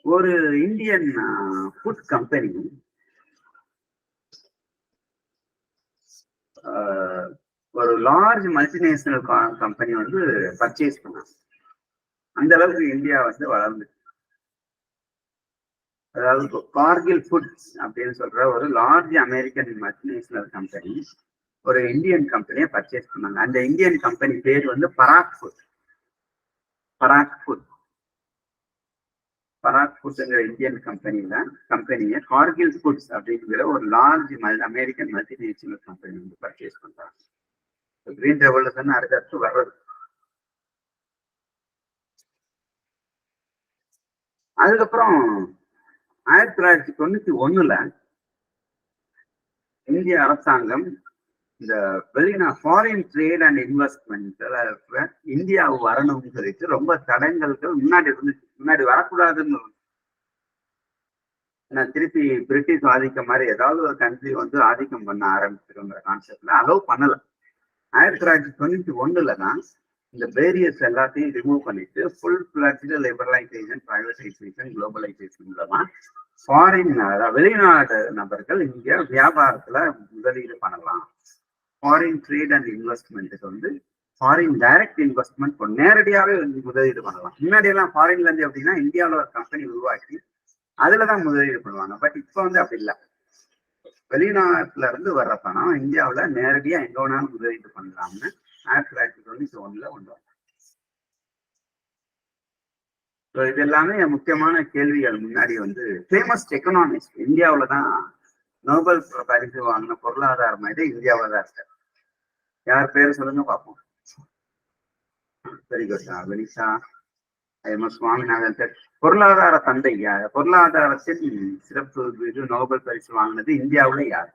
ஒரு இந்தியன் ஃபுட் கம்பெனி ஒரு லார்ஜ் மல்டிநேஷனல் கம்பெனி வந்து பர்ச்சேஸ் பண்ணாங்க. அந்த அளவுக்கு இந்தியா வந்து வளர்ந்து. அதாவது கார்கில் ஃபுட்ஸ் அப்படின்னு சொல்ற ஒரு லார்ஜ் அமெரிக்கன் மல்டிநேஷனல் கம்பெனி ஒரு இந்தியன் கம்பெனியை பர்ச்சேஸ் பண்ணாங்க. அந்த இந்தியன் கம்பெனி பேர் வந்து பராக் ஃபுட். பராக் ஃபுட்ங்கிற இந்தியன் கம்பெனியை கார்கில் ஃபுட்ஸ் அப்படிங்கிற ஒரு லார்ஜ் அமெரிக்கன் மல்டிநேஷனல் கம்பெனி வந்து பர்ச்சேஸ் பண்றாங்க. கிரீன் ரெவல்யூஷன் அடுத்தடுத்து வர்றது. அதுக்கப்புறம் 1991 இந்திய அரசாங்கம் இந்த ஃபாரின் ட்ரேட் அண்ட் இன்வெஸ்ட்மெண்ட் இந்தியாவுக்கு வரணும்னு சொல்லிட்டு ரொம்ப தடங்கல்கள் முன்னாடி இருந்துச்சு. முன்னாடி வரக்கூடாதுன்னு, திருப்பி பிரிட்டிஷ் ஆதிக்கம் மாதிரி ஏதாவது ஒரு கண்ட்ரி வந்து ஆதிக்கம் பண்ண ஆரம்பிச்சிருங்கிற கான்செப்ட்ல அலோவ் பண்ணல. 1991 தான் இந்த பேரியர்ஸ் எல்லாத்தையும் ரிமூவ் பண்ணிட்டு ஃபுல் ஃபிளட்ஜ்டு லிபரலைசேஷன், பிரைவேடைசேஷன், குளோபலைசேஷன் மூலமா ஃபாரின், அதாவது வெளிநாடு நபர்கள் இங்க வியாபாரத்துல முதலீடு பண்ணலாம். ஃபாரின் ட்ரேட் அண்ட் இன்வெஸ்ட்மெண்ட்டுக்கு வந்து ஃபாரின் டைரக்ட் இன்வெஸ்ட்மெண்ட் நேரடியாகவே முதலீடு பண்ணலாம். முன்னாடி எல்லாம் ஃபாரின்ல இருந்து அப்படின்னா இந்தியாவில் ஒரு கம்பெனி உருவாக்கி அதுலதான் முதலீடு பண்ணுவாங்க. பட் இப்போ வந்து அப்படி இல்லை. வெளிநாட்டுல இருந்து வர்ற பணம் இந்தியாவில நேரடியா எங்க வேணாலும் முதலீடு பண்ணலாம்னு 1991 கொண்டு வந்தாங்க. இது எல்லாமே முக்கியமான கேள்விகள். முன்னாடி வந்து ஃபேமஸ் எக்கனாமிஸ்ட் இந்தியாவில தான் நோபல் பரிசு வாங்கின பொருளாதார மேதை இந்தியாவில தான் இருக்காரு. யார் பேரு சொல்லுங்க பார்ப்போம். Very good. வெனிஷா சுவாமிநாதன். பொருளாதார தந்தை யார்? பொருளாதாரத்தில் சிறப்பு விருது நோபல் பரிசு வாங்கினது இந்தியாவுல யார்?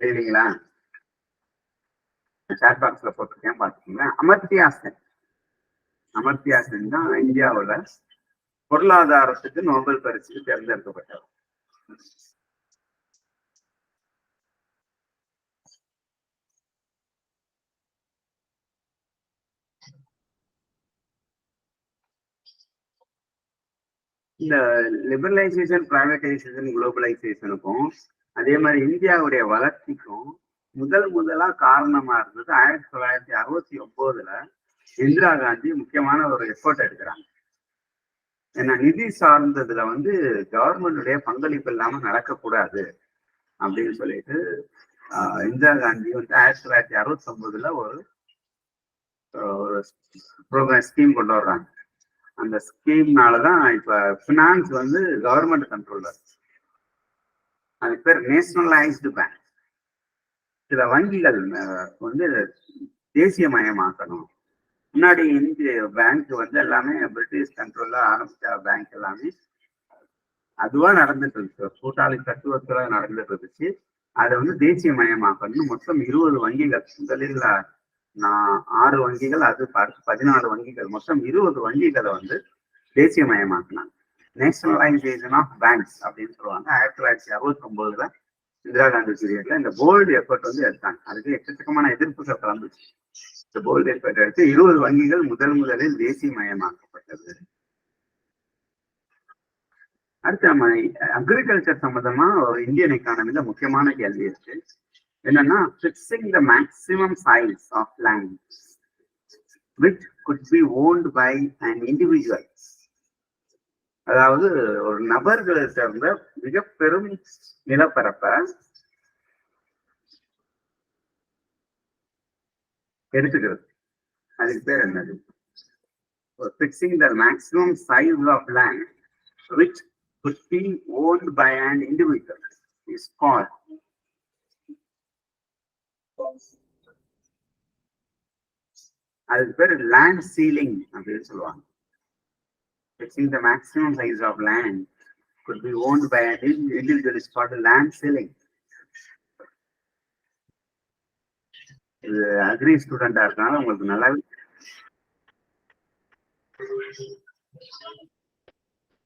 தெரியுங்களா? சாட் பாக்ஸ்ல போட்டிருக்கேன் பாத்துக்கீங்களா. அமர்த்தியா சென். அமர்த்தியா சென் தான் இந்தியாவுல பொருளாதாரத்துக்கு நோபல் பரிசுக்கு தேர்ந்தெடுக்கப்பட்டவர். இந்த லிபரலைசேஷன், பிரைவேடைசேஷன், குளோபலைசேஷனுக்கும் அதே மாதிரி இந்தியாவுடைய வளர்ச்சிக்கும் முதலா காரணமா இருந்தது 1969 இந்திரா காந்தி முக்கியமான ஒரு எஃபர்ட் எடுக்கிறாங்க. ஏன்னா நிதி சார்ந்ததுல வந்து கவர்மெண்டுடைய பங்களிப்பு இல்லாம நடக்கக்கூடாது அப்படின்னு சொல்லிட்டு இந்திரா காந்தி வந்து 1969 ஒரு ப்ரோக்ராம் ஸ்கீம் கொண்டு வர்றாங்க. அந்த ஸ்கீம்னாலதான் இப்ப பினான்ஸ் வந்து கவர்மெண்ட் கண்ட்ரோல்ல இருக்கு. அதுக்கு பேர் நேஷனலைஸ்டு பேங்க். சில வங்கிகள் வந்து தேசியமயமாக்கணும். முன்னாடி இந்திய பேங்க் வந்து எல்லாமே பிரிட்டிஷ் கண்ட்ரோல்ல ஆரம்பிச்ச பேங்க் எல்லாமே அதுவா நடந்துட்டு இருந்துச்சு. கூட்டாளி தத்துவத்துல நடந்துட்டு இருந்துச்சு. அதை வந்து தேசியமயமாக்கணும். மொத்தம் 20 வங்கிகள், முதலில் 6 வங்கிகள், அது 14 வங்கிகள், மொத்தம் 20 வங்கிகளை வந்து தேசியமயமாக்கினாங்க. நேஷனலைசேஷன் ஆஃப் பேங்க்ஸ் அப்படின்னு சொல்லுவாங்க. 1969 இந்திரா காந்தி பீரியட்ல இந்த போல்டு எஃபர்ட் வந்து எடுத்தாங்க. அதுக்கு எக்கச்சக்கமான எதிர்ப்புகள் கலந்துச்சு. இந்த போல்டு எஃபர்ட் எடுத்து 20 வங்கிகள் முதலில் தேசியமயமாக்கப்பட்டது. அடுத்து நம்ம அக்ரிகல்ச்சர் சம்பந்தமா ஒரு இந்தியன் எக்கானமில முக்கியமான கேள்வி இருக்கு. என்னன்னா, fixing the maximum size of land which could be owned by an individual. அதாவது ஒரு நபர்களை சேர்ந்த மிக பெரும் நிலப்பரப்பை எடுத்துக்கிறது. அதுக்கு பேர் என்னது? Fixing the maximum size of land which could be owned by an individual is called அதுக்கு பேர் லேண்ட் சீலிங் அப்படின்னு சொல்லுவாங்க. Fixing the maximum size of land could be owned by an individual is called land ceiling. இது அக்ரி ஸ்டூடெண்டா இருக்கனால உங்களுக்கு நல்லாவே.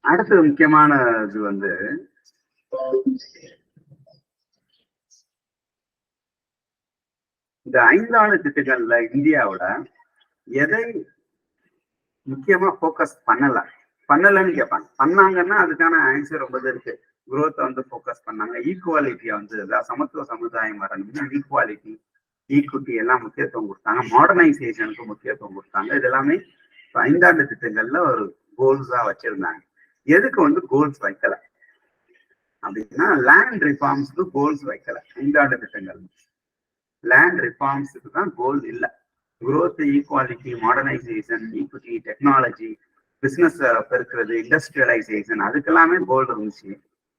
அடுத்த முக்கியமான இது வந்து இந்த 5 ஆண்டு திட்டங்கள்ல இந்தியாவோட எதை முக்கியமா போக்கஸ் பண்ணலன்னு கேட்பாங்க. பண்ணாங்கன்னா அதுக்கான ஆன்சர் ரொம்ப இருக்கு. குரோத்தை வந்து போக்கஸ் பண்ணாங்க. ஈக்குவாலிட்டியை வந்து சமத்துவ சமுதாயம் வரணும்னா ஈக்குவாலிட்டி, ஈக்குவிட்டி எல்லாம் முக்கியத்துவம் கொடுத்தாங்க. மாடர்னைசேஷனுக்கு முக்கியத்துவம் கொடுத்தாங்க. இது எல்லாமே 5 ஆண்டு திட்டங்கள்ல ஒரு கோல்ஸா வச்சிருந்தாங்க. எதுக்கு வந்து கோல்ஸ் வைக்கல அப்படின்னா, லேண்ட் ரிஃபார்ம்ஸ்க்கு கோல்ஸ் வைக்கல. 5 ஆண்டு திட்டங்கள் லேண்ட் ரிஃபார்ம்ஸுக்கு தான் கோல் இல்லை. Growth, equality, modernisation, equity, technology, business பெருக்கிறது, இண்டஸ்ட்ரியலைசேஷன், அதுக்கெல்லாமே கோல் இருந்துச்சு.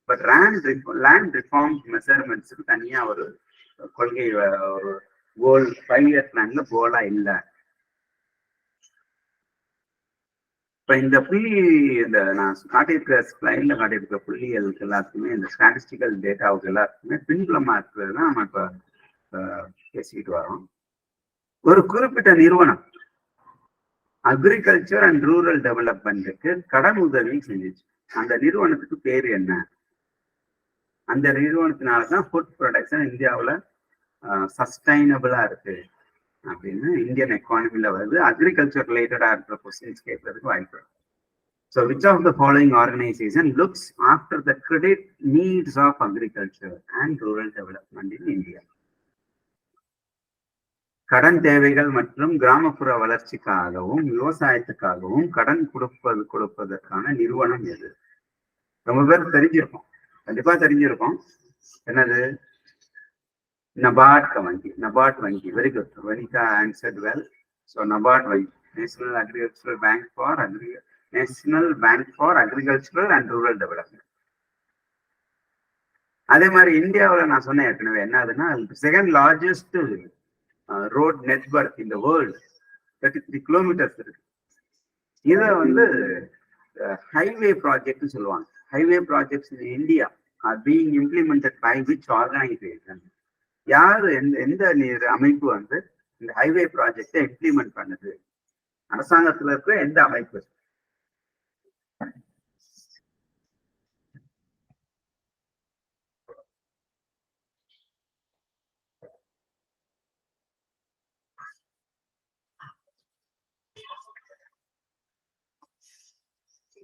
பட் லேண்ட் ரிஃபார்ம்ஸ் மெஷர்மெண்ட்ஸுக்கு தனியா ஒரு கொள்கை, ஒரு கோல் 5 இயர் பிளான்ல கோலா இல்லை. இப்ப இந்த புள்ளி, இந்த நான் காட்டியிருக்கிற ஸ்லைட்ல காட்டியிருக்கிற புள்ளிகளுக்கு எல்லாத்துக்குமே, இந்த ஸ்டாட்டிஸ்டிக்கல் டேட்டாவுக்கு எல்லாத்துக்குமே பின்புலமா இருக்கிறது தான் நம்ம இப்ப பேசிக்கிட்டு வரோம். ஒரு குறிப்பிட்ட நிறுவனம் அக்ரிகல்ச்சர் அண்ட் ரூரல் டெவலப்மெண்ட்டுக்கு கடன் உதவி செஞ்சிச்சு. அந்த நிறுவனத்துக்கு பேர் என்ன? அந்த நிறுவனத்தினாலதான் ஃபுட் ப்ரொடக்ஷன் இந்தியாவில் சஸ்டைனபிளா இருக்கு அப்படின்னு இந்தியன் எக்கானமில வருது. அக்ரிகல்ச்சர் ரிலேட்டடா இருக்கிற கொஸ்டின்ஸ் கேட்கறதுக்கு வாய்ப்பு இருக்கு. So which of the following organization looks after the credit needs of agriculture and rural development in India? கடன் தேவைகள் மற்றும் கிராமப்புற வளர்ச்சிக்காகவும் விவசாயத்துக்காகவும் கடன் கொடுப்பதற்கான நிறுவனம் எது? ரொம்ப பேர் தெரிஞ்சிருக்கும், கண்டிப்பா தெரிஞ்சிருக்கும். என்னது? நபார்ட் வங்கி. நபார்ட் வங்கி. Very good, Vanitha answered well. So NABARD வங்கி, national agricultural bank for national bank for agricultural and rural development. அதே மாதிரி இந்தியாவில் நான் சொன்னேன் ஏற்கனவே, என்ன ஆகுதுன்னா செகண்ட் லார்ஜஸ்ட் ரோட் நெட்வொர்க் இந்த வேர்ல்டு, 33 கிலோமீட்டர்ஸ் இருக்கு. இதை வந்து ஹைவே ப்ராஜெக்ட் சொல்லுவாங்க. Highway projects in India are being implemented by which organisation? யாரு, எந்த அமைப்பு வந்து இந்த ஹைவே ப்ராஜெக்டை இம்ப்ளிமெண்ட் பண்ணுது? அரசாங்கத்துல இருக்கிற எந்த அமைப்பு?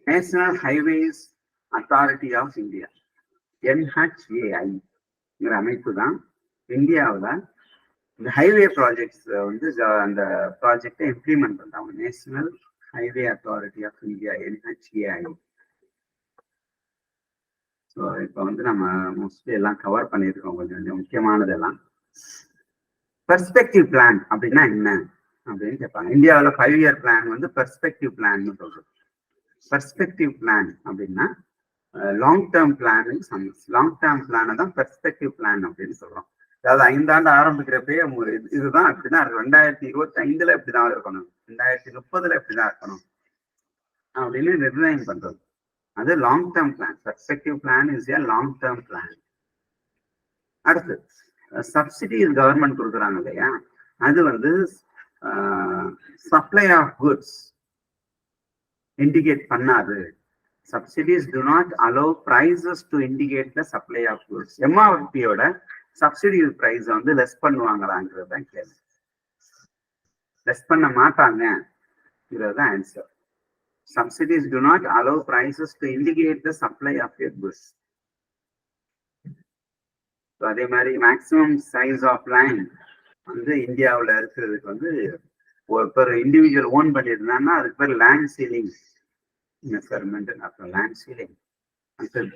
National highways authority of India, NHAI அமைப்பு தான் இந்தியாவில் இந்த ஹைவே ப்ராஜெக்ட்ஸ் வந்து அந்த ப்ராஜெக்டை இம்ப்ளிமெண்ட் பண்றாங்க. National highway authority of India, NHAI. So இப்போ வந்து நம்ம மோஸ்ட்லி எல்லாம் கவர் பண்ணியிருக்கோம், கொஞ்சம் கொஞ்சம் முக்கியமானதெல்லாம். பெர்ஸ்பெக்டிவ் பிளான் அப்படின்னா என்ன அப்படின்னு கேட்பாங்க. இந்தியாவில் 5 இயர் பிளான் வந்து பெர்ஸ்பெக்டிவ் பிளான் சொல்றோம். பெர்ஸ்பெக்டிவ் பிளான் அப்படின்னா long term plan. Long term பிளானை தான் பெர்ஸ்பெக்டிவ் பிளான் அப்படின்னு சொல்றோம். அதாவது 5 ஆண்டு ஆரம்பிக்கிறப்பே இதுதான் அப்படிதான் இருக்கு, 2025 இப்படிதான் இருக்கணும், 2030 இப்படிதான் இருக்கணும் அப்படின்னு நிர்ணயம் பண்றது. அது long term plan. Perspective plan is a long term plan. அடுத்து சப்சிடிஸ் கவர்மெண்ட் கொடுக்குறாங்க இல்லையா, அது வந்து சப்ளை ஆஃப் குட்ஸ் இண்டிகேட் பண்ணாது. Subsidies do not allow prices to indicate the supply of goods. MRPயோட சப்சிடி பிரைஸ் வந்து லெஸ் பண்ணுவாங்களாங்கிறது தான் கேள்வி. லெஸ் பண்ண மாட்டாங்க answer. Subsidies do not allow prices to indicate the supply of your goods. அதே மாதிரி மேக்ஸிமம் சைஸ் ஆஃப் லேண்ட் வந்து இந்தியாவில் இருக்கிறதுக்கு வந்து ஒரு இண்டிவிஜுவல் ஓன் பண்ணியிருந்தாங்கன்னா அதுக்கு பேர் லேண்ட் சீலிங் மெஷர்மெண்ட். அப்புறம் லேண்ட் சீலிங்.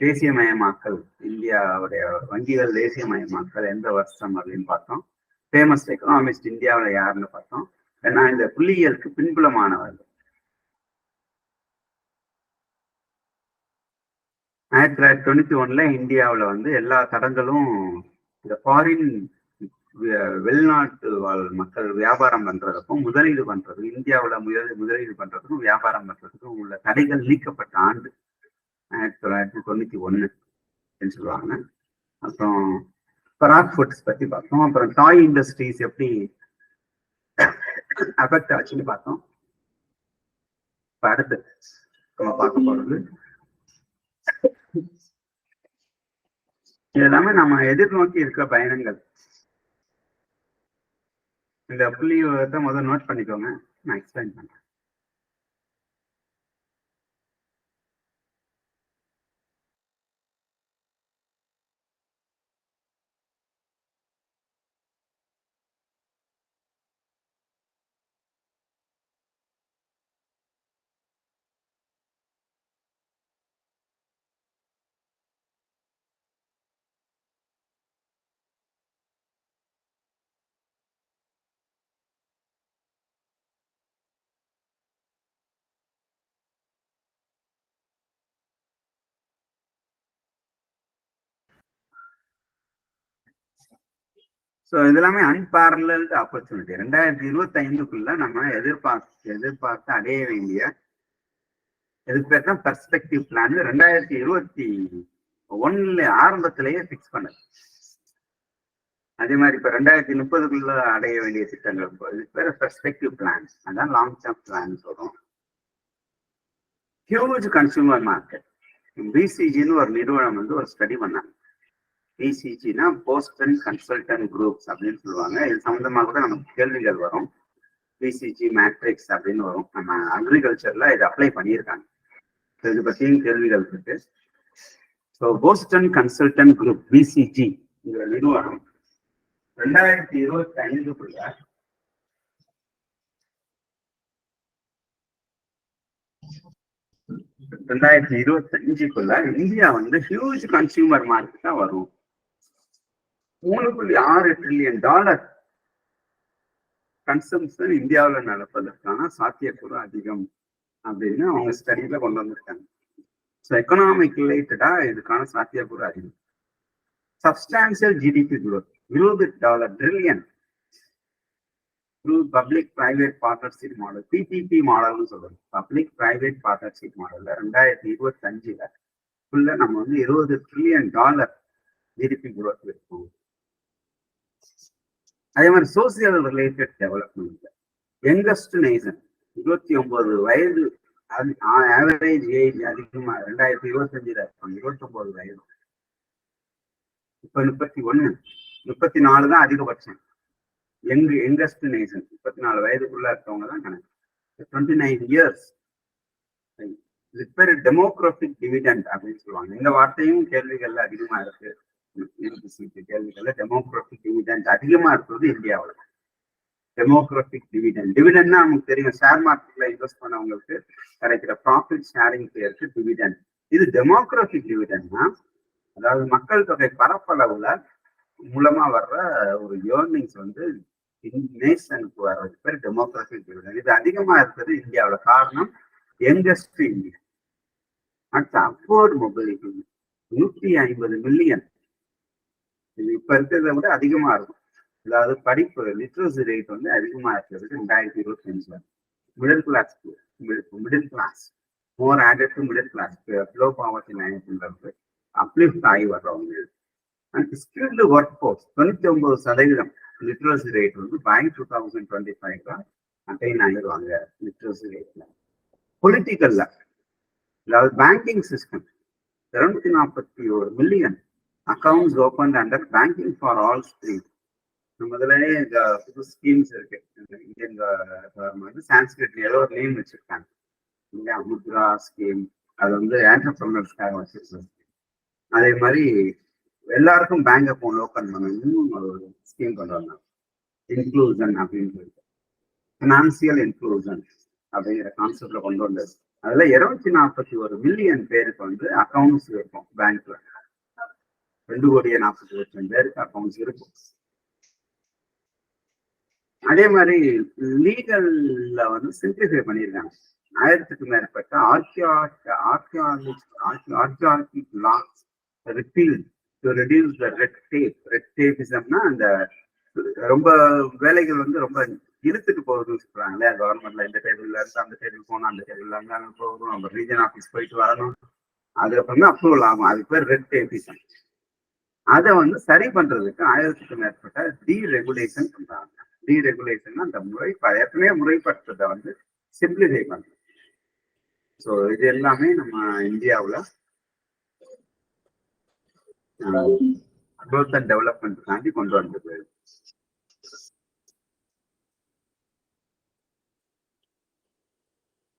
தேசியமயமாக்கல், இந்தியாவுடைய வங்கிகள் தேசியமயமாக்கல் எந்த வருஷம் அப்படின்னு பார்த்தோம். ஃபேமஸ் எக்கனாமிஸ்ட் இந்தியாவில் யாருன்னு பார்த்தோம். ஏன்னா இந்த புள்ளியியலுக்கு பின்புலமானவர்கள். 1991 இந்தியாவில் வந்து எல்லா தடங்களும் இந்த ஃபாரின் வெளிநாட்டு வாழ் மக்கள் வியாபாரம் பண்றதுக்கும் முதலீடு பண்றதுக்கும், இந்தியாவில் முதலீடு பண்றதுக்கும் வியாபாரம் பண்றதுக்கும் உள்ள தடைகள் நீக்கப்பட்ட ஆண்டு 1991 சொல்லுவாங்க. அப்புறம் பராக் ஃபுட்ஸ் பத்தி பார்த்தோம். அப்புறம் டாய் இண்டஸ்ட்ரீஸ் எப்படி அஃபெக்ட் ஆச்சுன்னு பார்த்தோம். அடுத்து நம்ம பார்க்க போறது இதெல்லாமே நம்ம எதிர்நோக்கி இருக்கிற பயணங்கள். இந்த புள்ளி முதல் நோட் பண்ணிக்கோங்க, நான் எக்ஸ்பிளைன் பண்றேன். ஸோ இதெல்லாமே அன்பேரல்டு ஆப்பர்ச்சுனிட்டி. 2025 நம்ம எதிர்பார்த்து அடைய வேண்டிய எதுக்கு பேர் தான் பெர்ஸ்பெக்டிவ் பிளான். 2021 ஆரம்பத்திலேயே பிக்ஸ் பண்ணது. அதே மாதிரி இப்ப 2030 அடைய வேண்டிய திட்டங்கள் வேற பெர்ஸ்பெக்டிவ் பிளான்ஸ், அதான் லாங் டேர்ம் பிளான்ஸ் வரும். Huge consumer market. பிசிஜின்னு ஒரு நிறுவனம் வந்து ஒரு ஸ்டடி பண்ணாங்க. பிசிஜினா போஸ்டன் கன்சல்டன்ட் குரூப்ஸ் அப்படின்னு சொல்லுவாங்க. இது சம்பந்தமாக கூட நமக்கு கேள்விகள் வரும். பிசிஜி மேட்ரிக்ஸ் அப்படின்னு வரும். நம்ம அக்ரிகல்ச்சர்ல இதை அப்ளை பண்ணியிருக்காங்க. இது பற்றியும் கேள்விகள் இருக்கு. So Boston consultant group BCG நிறுவனம் 2025 2025 இந்தியா வந்து ஹியூஜ் கன்சியூமர் மார்க்கெட்டா வரும். $3.6 trillion கன்சம்ஷன் இந்தியாவில் நடப்பதற்கான சாத்தியக்கூறு அதிகம் அப்படின்னு அவங்க ஸ்டடியில கொண்டு வந்திருக்காங்க. ஸோ எக்கனாமிக் ரிலேட்டடா இதுக்கான சாத்தியக்கூறு அதிகம். Substantial GDP growth $20 trillion through public private partnership model, PPP மாடல்னு சொல்றோம். பப்ளிக் பிரைவேட் பார்ட்னர்ஷிப் மாடல்ல 2025 நம்ம வந்து $20 trillion ஜிடிபி growth இருக்கும். அதே மாதிரி social related development, youngest nation 29 வயது ஆவரேஜ் ஏஜ் அதிகமா 2025 இருக்கும். 29 வயது. இப்ப 31, 34 தான் அதிகபட்சம். யங்கஸ்ட் நேஷன் 34 வயதுக்குள்ள இருக்கவங்க தான் கணக்கு. 29 years. இது பேர் டெமோக்ராபிக் டிவிடெண்ட் அப்படின்னு சொல்லுவாங்க. இந்த வார்த்தையும் கேள்விகள்ல அதிகமா இருக்கு. கேள்விகள்ல டெமோக்ராபிக் டிவிடெண்ட் அதிகமா இருக்கிறது இந்தியாவில். டெமோக்ராபிக் டிவிடெண்ட்னா நமக்கு தெரியும், ஷேர் மார்க்கெட்ல இன்வெஸ்ட் பண்ணவங்களுக்கு கிடைக்கிற ப்ராஃபிட் ஷேரிங் பேருக்கு டிவிடெண்ட். இது டெமோக்ராபிக் டிவிடெண்ட்னா அதாவது மக்கள் தொகை பரப்பளவுல மூலமா வர்ற ஒரு ஏர்னிங்ஸ் வந்து நேஷனுக்கு வர்றது பேர் டெமோக்ராபிக் டிவிடெண்ட். இது அதிகமா இருக்கிறது இந்தியாவில். காரணம் யங்கஸ்ட் இந்தியா. அடுத்து அப்வர்ட் மொபிலிட்டி 150 மில்லியன். இது இப்ப இருக்கிறத விட அதிகமா இருக்கும். அதாவது படிப்பு லிட்ரஸி ரேட் வந்து அதிகமா இருக்கிறது 2025. Middle class more added to middle class, low poverty லைன்ன்றது அப்லிஃப்ட் ஆகி வர்றவங்க. And skilled work force 99% literacy rate வந்து பை 2025 அட்டைன் ஆகிடுவாங்க லிட்ரஸி ரேட்ல. பொலிட்டிக்கல்ல அதாவது banking system 241 million accounts open under banking for all stream. முதலே இந்த புது ஸ்கீம்ஸ் இருக்கு இந்தியன் கவர்மெண்ட். சான்ஸ்கிரிட்ல ஏதோ ஒரு நேம் வச்சிருக்காங்க இல்லையா, முத்ரா ஸ்கீம். அது வந்து ஆண்டர்பிரனர்ஸ்க்காக வச்சிருக்காங்க. அதே மாதிரி எல்லாருக்கும் பேங்க் அக்கௌண்ட் ஓபன் பண்ணணும் ஒரு ஸ்கீம் கொண்டு வந்தாங்க. இன்க்ளூசன் அப்படின்னு சொல்லிட்டு பினான்சியல் இன்க்ளூசன் அப்படிங்கிற கான்செப்ட்ல கொண்டு வந்தது. அதுல 241 மில்லியன் பேருக்கு வந்து அக்கௌண்ட்ஸ் இருக்கும் பேங்க்ல. 2,40,00,000 பேருக்கு அக்கௌண்ட்ஸ் இருக்கும். அதே மாதிரி லீகல்ல வந்து சிம்பிளிஃபை பண்ணியிருக்காங்க. 1000க்கும் மேற்பட்ட archaeologic laws repealed to reduce the red tape. Red டேபிசம்னா அந்த ரொம்ப வேலைகள் வந்து ரொம்ப இழுத்துட்டு போகுதுன்னு சொல்றாங்களே கவர்மெண்ட்ல. இந்த டேபிள்ல இருந்து அந்த டேபிள் போகணும், அந்த டேபிள்ல இருந்து அங்கே போகணும், நம்ம ரீஜன் ஆஃபீஸ் போயிட்டு வரணும். அதுக்கப்புறம் தான் அப்ரூவல் ஆகும். அதுக்கு பேர் ரெட் டேபிசம். அதை வந்து சரி பண்றதுக்கு 1000க்கும் மேற்பட்ட டீரெகுலேஷன் பண்றாங்க. டீரெகுலேஷன் அந்த ஏற்கனவே முறைப்படுத்துறதை வந்து சிம்பிளிஃபை பண்றது. ஸோ இது எல்லாமே நம்ம இந்தியாவில் growth and development தாண்டி கொண்டு வந்தது.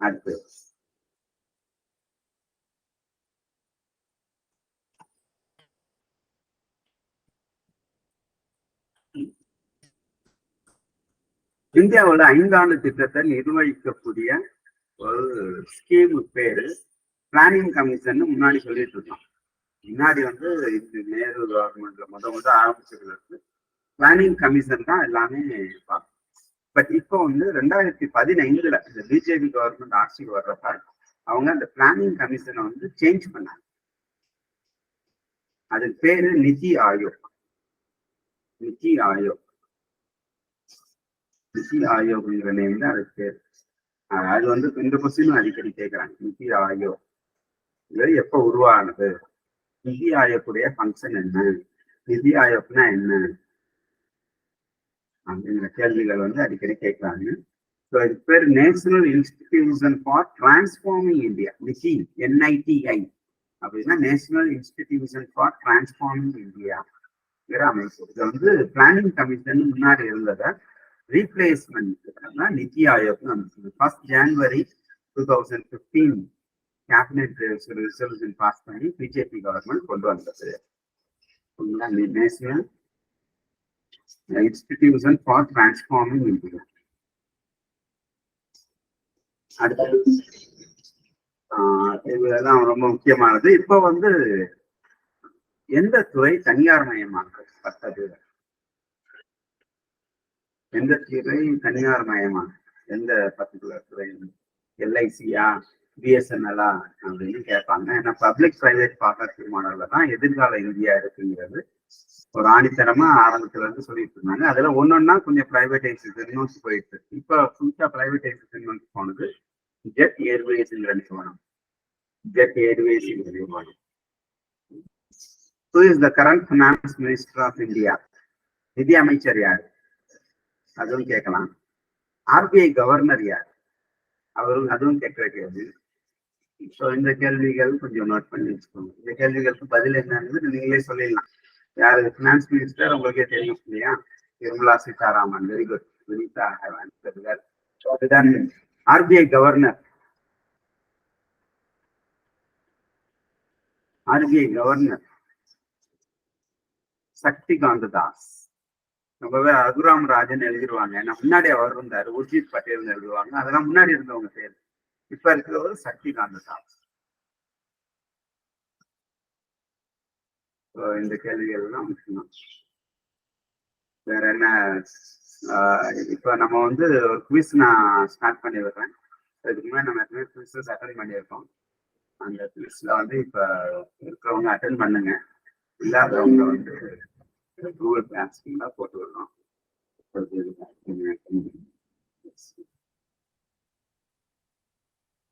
அடுத்து இந்தியாவோட 5 ஆண்டு திட்டத்தை நிர்வகிக்கக்கூடிய ஒரு ஸ்கீம் பேரு பிளானிங் கமிஷன். முன்னாடி சொல்லிட்டு இருக்கோம். முன்னாடி வந்து இது நேரு கவர்மெண்ட்ல முத ஆரம்பிச்சதுல பிளானிங் கமிஷன் தான் எல்லாமே பார்க்கும். பட் இப்போ வந்து 2015 இந்த பிஜேபி கவர்மெண்ட் ஆட்சிக்கு வர்றப்ப அவங்க அந்த பிளானிங் கமிஷனை வந்து சேஞ்ச் பண்ணாங்க. அது பேரு நிதி ஆயோக். நிதி ஆயோக் நேம் தான் அதுக்கு பேர். அது வந்து இந்த கொஸ்டின் அடிக்கடி கேட்கிறாங்க. நிதி ஆயோக் இது எப்ப உருவானது, நிதி ஆயோக்குடைய ஃபங்க்ஷன் என்ன, நிதி ஆயோக்னா என்ன, அப்படிங்கிற கேள்விகள் வந்து அடிக்கடி கேட்கிறாங்க. ஸோ இது பேர் national institution for transforming India, NITI, NITI அப்படின்னா national institution for transforming India அமைப்பு. இது வந்து பிளானிங் கமிஷன் முன்னாடி இருந்ததை ரீப்ளேஸ்மெண்ட் நிதி ஆயோக் ஃபர்ஸ்ட் ஜனவரி 2015 கேபினெட் ரெசல்யூஷன் பாஸ் பண்ணி பிஜேபி கவர்மெண்ட் கொண்டு வந்தது. National institution for transforming India. அடுத்தது இதெல்லாம் ரொம்ப முக்கியமானது. இப்போ வந்து எந்த துறை தனியார் மயமாக்கப்பட்டது? எந்த துறை தனியார் மயமா? எந்த பர்டிகுலர் துறை? LICயா, BSNLா அப்படின்னு கேட்பாங்க. ஏன்னா பப்ளிக் பிரைவேட் பார்ட்னர்ஷிப் மாடல்ல தான் எதிர்கால இந்தியா இருக்குங்கிறது ஒரு ஆணித்தரமா ஆரம்பத்துல இருந்து சொல்லிட்டு இருந்தாங்க. அதுல ஒன்னொன்னா கொஞ்சம் பிரைவேடைசேஷன் நோக்கி போயிட்டு, இப்ப புதுசா பிரைவேடைசேஷன் நோக்கி போனது ஜெட் ஏர்வேஸ்ங்கிற நிறுவனம். ஜெட் ஏர்வேஸ்ங்கிற நிறுவனம். Who is the current finance minister of India? நிதி அமைச்சர் யார்? அதுவும் கேட்கலாம். RBI கவர்னர் யார்? அதுவும் கேட்கிற கேள்வி. ஸோ இந்த கேள்விகள் கொஞ்சம் நோட் பண்ணி வச்சுக்கோங்க. இந்த கேள்விகளுக்கு பதில் என்னன்னு நீங்களே சொல்லிடலாம். யாரு பினான்ஸ் மினிஸ்டர் உங்களுக்கே தெரியும் இல்லையா? நிர்மலா சீதாராமன். Very good. வினிதா அதுதான். RBI governor. RBI governor Shaktikanta Das. ரொம்ப பேர் ரகுராம் ராஜன் எழுதிருவாங்க. ஏன்னா முன்னாடி அவர் இருந்தாரு. உர்ஜித் பட்டேல் எழுதுவாங்க. அதெல்லாம் முன்னாடி இருந்தவங்க பேர். இப்ப இருக்கிறவர் சக்தி காந்த தாஸ். இந்த கேள்விகள் எல்லாம் முக்கியம். வேற என்ன? இப்ப நம்ம வந்து ஒரு குவிஸ் நான் ஸ்டார்ட் பண்ணி விடுறேன். அதுக்கு முன்னாடி நம்ம எத்தனை குவிஸஸ் அட்டன் பண்ணியிருக்கோம். அந்த குவிஸ்ல வந்து இப்ப இருக்கிறவங்க அட்டன் பண்ணுங்க. இல்லாதவங்க வந்து கூகுள் கிளாஸ்ல போட்டு விடுறோம்.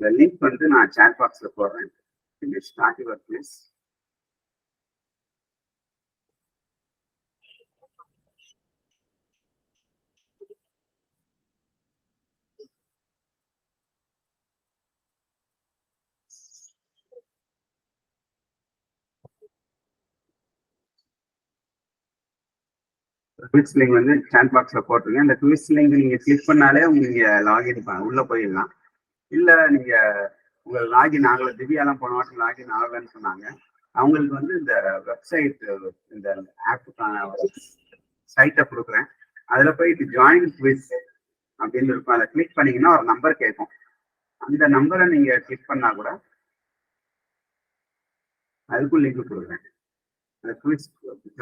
இந்த லிங்க் வந்து நான் சாட் பாக்ஸ்ல போடுறேன். Start your quiz. Quiz link வந்து சாட் பாக்ஸ்ல போட்டுருங்க. இந்த குவிஸ் லிங்க் நீங்க கிளிக் பண்ணாலே நீங்க லாகின் உள்ள போயிடலாம். இல்ல நீங்க உங்க லாகின் ஆகல, திவ்யாலாம் போன வாரம் லாகின் ஆகலன்னு சொன்னாங்க. அவங்களுக்கு வந்து இந்த வெப்சைட், இந்த ஆப்புக்கான சைட்டை கொடுக்குறேன். அதுல போயிட்டு ஜாயின் குவிஸ் அப்படின்னு இருக்கும். அதை கிளிக் பண்ணீங்கன்னா ஒரு நம்பர் கேட்கும். அந்த நம்பரை நீங்க கிளிக் பண்ணா கூட அதுக்கும் லிங்க் கொடுக்குறேன். அந்த குவிஸ்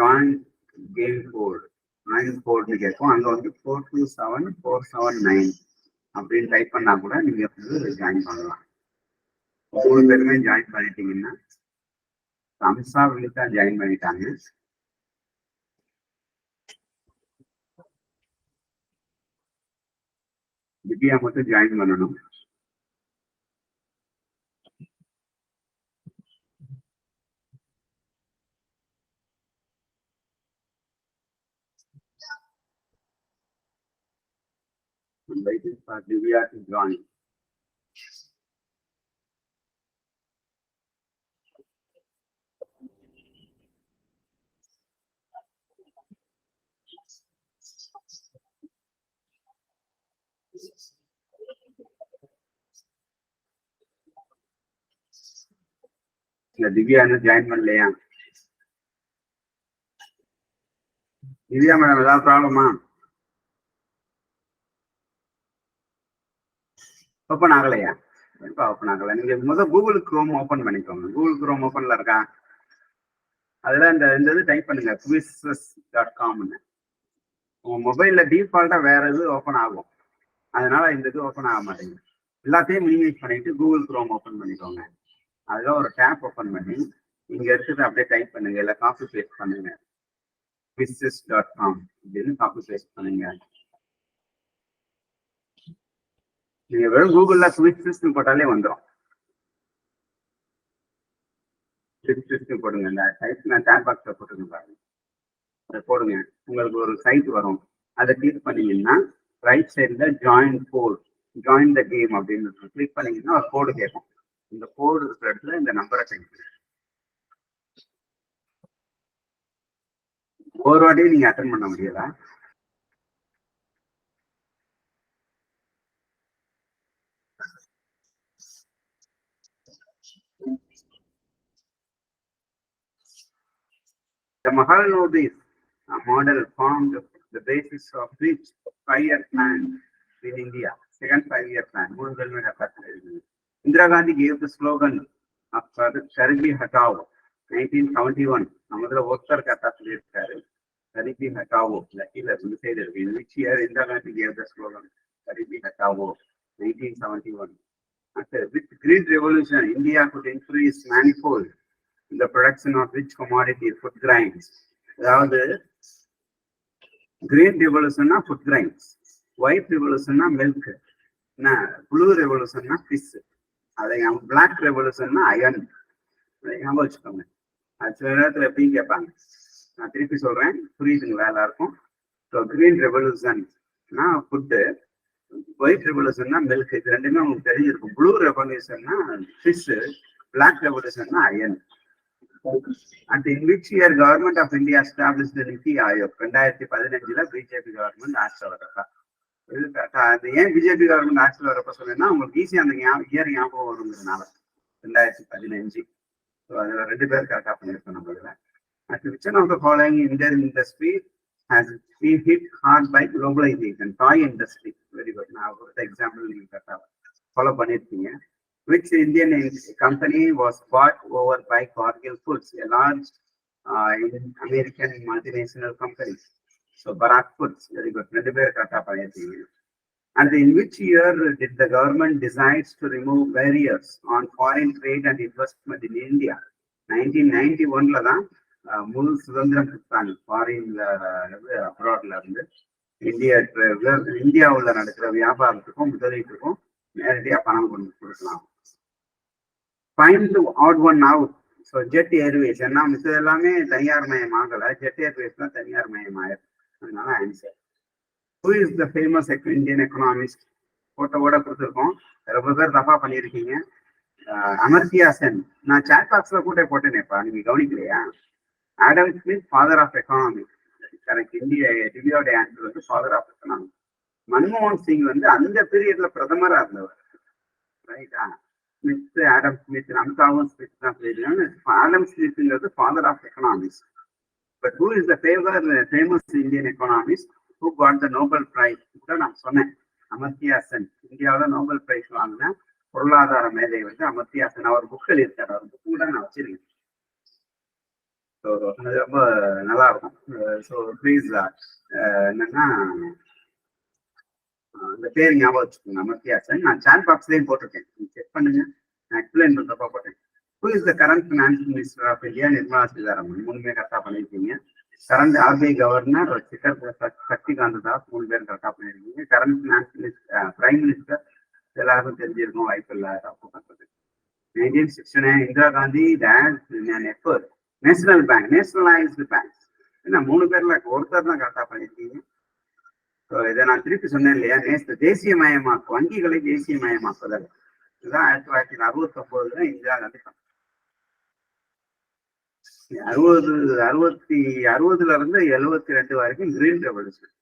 ஜாயின் கேம் கோட் 9 கோட்னு கேட்கும். அங்க வந்து 427479 அப்படின்னு டைப் பண்ணா கூட நீங்க வந்து ஜாயின் பண்ணலாம். 3 பேருமே ஜாயின் பண்ணிட்டீங்கன்னா, அம்சா வினிதா ஜாயின் பண்ணிட்டாங்க. திவ்யா மட்டும் ஜாயின் பண்ணணும். Waiting for Divya to join. Divya இன்னும் ஜாயின் பண்ணலையா? திவ்யா மேடம் ஏதாவது ப்ராப்ளமா? ஓப்பன் ஆகலையா? ஓப்பன் ஆகல. நீங்க முதல் கூகுள் குரோம் ஓப்பன் பண்ணிக்கோங்க. கூகுள் குரோம் ஓப்பன்ல இருக்கா? அதுல இந்த இது டைப் பண்ணுங்க, quizzes.com. உங்க மொபைல்ல டிஃபால்ட்டா வேற இது ஓப்பன் ஆகும். அதனால இந்த இது ஓப்பன் ஆக மாட்டேங்குது. எல்லாத்தையும் மினிமைஸ் பண்ணிட்டு கூகுள் குரோம் ஓப்பன் பண்ணிக்கோங்க. அதுல ஒரு டேப் ஓப்பன் பண்ணி இங்க இருக்கிறத அப்படியே டைப் பண்ணுங்க. இல்லை காப்பி பேஸ்ட் பண்ணுங்க. quizzes.com அப்படின்னு காப்பி பேஸ்ட் பண்ணுங்க. நீங்க வெறும் கூகுள்ல குவிஸ் போட்டாலே வந்துடும். போடுங்க. இந்த டைப் நான் சாட் பாக்ஸ்ல போட்டுருங்க பாருங்க. அதை போடுங்க. உங்களுக்கு ஒரு சைட் வரும். அதை கிளிக் பண்ணீங்கன்னா ரைட் சைட்ல join code, join the game அப்படின்னு கிளிக் பண்ணீங்கன்னா ஒரு கோடு கேட்கும். இந்த கோடு இருக்கிற இடத்துல இந்த நம்பரை டைப் ஒரு வாட்டியும் நீங்க அட்டன் பண்ண முடியல. The Mahalanobis model formed the basis of which 5-year plan in India, second 5-year plan. Indira Gandhi gave the slogan of Garibi Hatao, 1971. Namadra Votar Kata Garibi Hatao, in which year Indira Gandhi gave the slogan Garibi Hatao, 1971. With Green Revolution, India could increase manifold the production of rich commodity food grains. அதாவது கிரீன் ரெவல்யூஷன்னா ஃபுட் கிரைன்ஸ், ஒயிட் ரெவல்யூஷன்னா மில்க், ப்ளூ ரெவல்யூஷன்னா ஃபிஷ், அதை பிளாக் ரெவல்யூஷன்னா அயன். ஞாபகம் வச்சுக்கோங்க. அது சில நேரத்தில் எப்படின்னு கேட்பாங்க, நான் திருப்பி சொல்றேன், புரியுதுங்களா எல்லாருக்கும்? ஸோ கிரீன் ரெவல்யூஷன்னா ஃபுட்டு, ஒயிட் ரெவல்யூஷன்னா மில்க், இது ரெண்டுமே உங்களுக்கு தெரிஞ்சிருக்கும். ப்ளூ ரெவல்யூஷன்னா ஃபிஷ், பிளாக் ரெவல்யூஷன்னா iron. And in which year government of India established the Niti Aayog? 2015 BJP government ஆட்சியில் வரப்ப. அது ஏன் பிஜேபி கவர்மெண்ட் ஆட்சியில் வரப்ப சொன்னா உங்களுக்கு ஈஸியா அந்த இயர் ஞாபகம் வருங்கிறதுனால 2015. அதுல 2 பேர் கரெக்டா பண்ணிருக்கோம் நம்மள. Which one of the following Indian industry has been hit hard by globalization? Toy industry. Very good. Now the example நீங்க கரெக்டா ஃபாலோ பண்ணிருக்கீங்க. Which Indian company was bought over by Cargill Foods, a large American multinational company? So Bharat Foods, very good. And in which year did the government decide to remove barriers on foreign trade and investment in India? 1991 la தான் முழு சுதந்திரம் கொடுத்தாங்க. ஃபாரின்ல அப்ராட்ல இருந்து இந்தியாவுல நடக்கிற வியாபாரத்துக்கும் முதலீட்டுக்கும் நேரடியாக பணம் கொண்டு கொடுக்கலாம். Find the odd one out. So Jet Airways, ஏன்னா மிச்சது எல்லாமே தனியார் மயமாகல, ஜெட் ஏர்வேஸ் தான் தனியார் மயமாயிருக்கு. அதனால answer. Who is the famous Indian economist? போட்டோட கொடுத்துருக்கோம், ரொம்ப பேர் தப்பா பண்ணியிருக்கீங்க. அமர்த்தியா சென், நான் சாட் பாக்ஸ்ல கூட போட்டேனேப்பா, நீங்க கவனிக்கலையா? Adam Smith, father of economy. Correct. திவ்யாவுடைய ஆன்சர் வந்து ஃபாதர் ஆஃப் எக்கானமி. மன்மோகன் சிங் வந்து அந்த பீரியட்ல பிரதமரா இருந்தவர். ரைட்டா? ஸ்மித், ஆடம் ஸ்மித், அமிதாபம் ஸ்மித் தான் தெரியும். ஆடம் ஸ்மித்ங்கிறது father of economics. But who is the famous Indian economist who got the Nobel prize? கூட நான் சொன்னேன், அமர்த்தியா சென். இந்தியாவில் நோபல் பிரைஸ் வாங்கின பொருளாதார மேதை வந்து அமர்த்தியா சென். அவர் புக்கில் இருக்காரு, அவர் புக்கு கூட நான் வச்சிருக்கேன். ஸோ ரொம்ப நல்லா இருக்கும். ஸோ ப்ளீஸ் என்னன்னா அந்த பேர் ஞாபகம் வச்சுக்கோங்க, அமர்த்தியா சென். நான் சாட் பாக்ஸ்லேயும் போட்டிருக்கேன், செக் பண்ணுங்க. நான் எக்ஸ்பிளைன் பண்றப்ப போட்டேன். Who is the current finance minister of India? Nirmala Sitharaman. 3 பேர் கரெக்டா பண்ணிருக்கீங்க. Current RBI governor Shaktikanta Das. 3 பேர் கரெக்டா பண்ணிருக்கீங்க. Current finance minister, prime minister எல்லாருக்கும் தெரிஞ்சிருக்கும், வாய்ப்பு இல்லை தப்பு பண்றது. 1969 Indira Gandhi national bank, nationalised bank. என்ன 3 பேர்ல ஒருத்தர் தான் கரெக்டா பண்ணிருக்கீங்க. இதை நான் திருப்பி சொன்னேன் இல்லையா, தேசியமயமாக்கு, வங்கிகளை தேசியமயமாக்குதல். இதுதான் 1969 இந்திரா காந்தி. 60ல இருந்து 72 வரைக்கும் green revolution.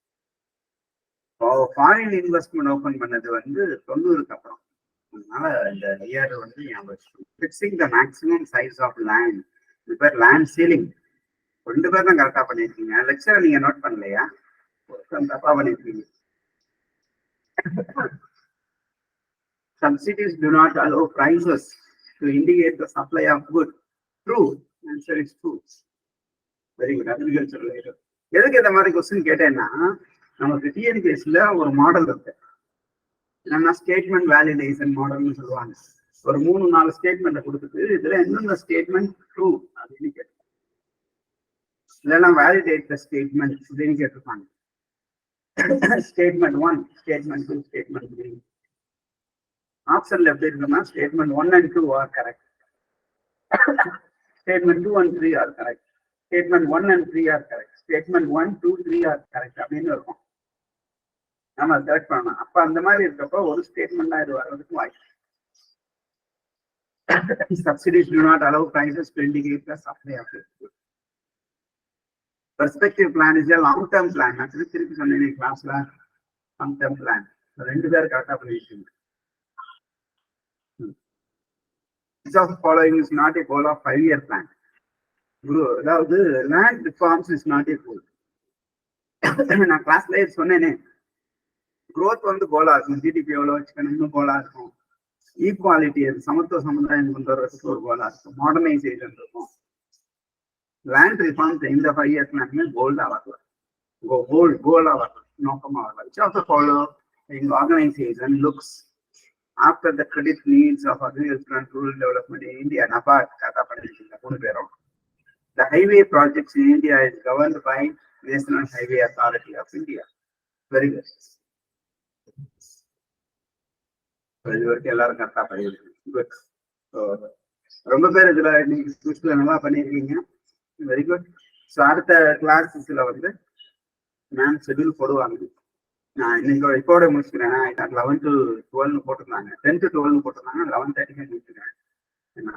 Foreign investment open பண்ணது வந்து 90க்கு அப்புறம். அதனால இந்த இயர் வந்து fixing the maximum size of land, இது பேர் லேண்ட் சீலிங். 2 பேர் தான் கரெக்டா பண்ணிருக்கீங்க. லெக்சரை நீங்க நோட் பண்ணலையா? தப்பா பண்ணிருக்கீங்க. Subsidies do not allow prices to indicate the supply of goods. True. Answer is true. Very good. Agriculture related. எதுக்கு இந்த மாதிரி கொஸ்டின் கேட்டேன்னா, நமக்கு டிஎன்பிஎஸ்ல ஒரு மாடல் இருக்கு, என்னன்னா ஸ்டேட்மெண்ட் வேலிடேஷன் மாடல்னு சொல்லுவாங்க. ஒரு 3-4 ஸ்டேட்மெண்ட்டை கொடுத்துட்டு இதுல எந்தெந்த ஸ்டேட்மெண்ட் ட்ரூ அப்படின்னு கேட்டு, இதெல்லாம் வேலிடேட் த ஸ்டேட்மெண்ட் அப்படின்னு கேட்டிருப்பாங்க. Statement 1, statement 2, statement 3. ஆப்ஷன்ல எப்படி இருக்குன்னா statement 1 and 2 are correct, statement 2 and 3 are correct, statement 1 and 3 are correct, statement 1, 2, 3 are correct அப்படின்னு இருக்கும். நம்ம செலக்ட் பண்ணலாம். அப்ப அந்த மாதிரி இருக்கப்போ ஒரு ஸ்டேட்மெண்ட் இது வர்றதுக்கு வாய்ப்பு. Subsidies do not allow prices to indicate the supply of it. Perspective plan is a long term plan. நான் திருப்பி சொன்னேன் கிளாஸ்ல long term plan. ரெண்டு பேர் கரெக்டா பண்ணிட்டு. Each of the following is not a goal of 5-year plan. அதாவது land reforms is not a goal. நான் கிளாஸ்ல சொன்னேனே growth வந்து கோலா இருக்கும். ஜிடிபி எவ்வளவு வச்சுக்கணும் கோலா இருக்கும். ஈக்குவாலிட்டி சமத்துவ சமுதாயம் கொண்டு வர்றதுக்கு ஒரு கோலா இருக்கும். மாடர்னைசேஷன் இருக்கும். லேண்ட் ரிஃபார்ம்ஸ் இந்த 5 இயர்ஸ் பிளான்மே கோல்டா வரலாம். கோலா வரலாம், நோக்கமா வரலாம். Which also follow in organization looks after the credit needs of agriculture and rural development in India. NABARD கரெக்டா பண்ணிருக்கீங்க 3 பேரும். The highway projects in India is governed by National Highway Authority of India. Very good. இது வரைக்கும் எல்லாரும் கரெக்டா பண்ணிருக்கீங்க. ரொம்ப பேர் இதுல நீங்க நல்லா பண்ணிருக்கீங்க. Very good. ஸோ அடுத்த கிளாஸஸ்ல வந்து மேம் ஷெட்யூல் போடுவாங்க. நான் இன்னைக்கு இப்போட முடிச்சுக்கிறேன். 11 to 12 போட்டிருந்தாங்க, 10 to 12 போட்டிருந்தாங்க. 11:30 முடிச்சுக்கிறேன். ஏன்னா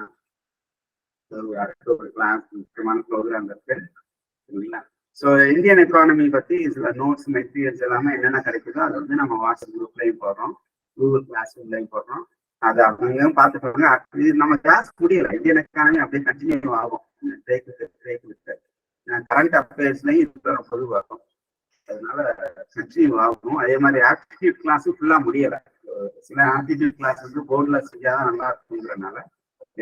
ஒரு கிளாஸ் முக்கியமான ப்ரோக்ராம் இருக்கு. சரிங்களா? ஸோ இந்தியன் எக்கானமி பத்தி சில நோட்ஸ் மெட்டீரியல்ஸ் எல்லாமே என்னென்ன கிடைக்குதோ அதை வந்து நம்ம வாட்ஸ்அப் குரூப்லையும் போடுறோம், கூகுள் கிளாஸ் ரூம்லையும் போடுறோம். அதை அவங்க பார்த்துப்பாங்க. இது நம்ம கிளாஸ் முடியல, இந்தியன் எக்கானமி அப்படியே கண்டினியூ ஆகும். கரண்ட் அஃபேர்ஸ்லையும் இது பொதுவாகும், அதனால கண்டினியூ ஆகும். அதே மாதிரி ஆப்டிடியூட் கிளாஸும் ஃபுல்லா முடியல. சில ஆப்டிடியூட் கிளாஸ் வந்து போர்டில் செஞ்சாதான் நல்லா இருக்குங்கிறதுனால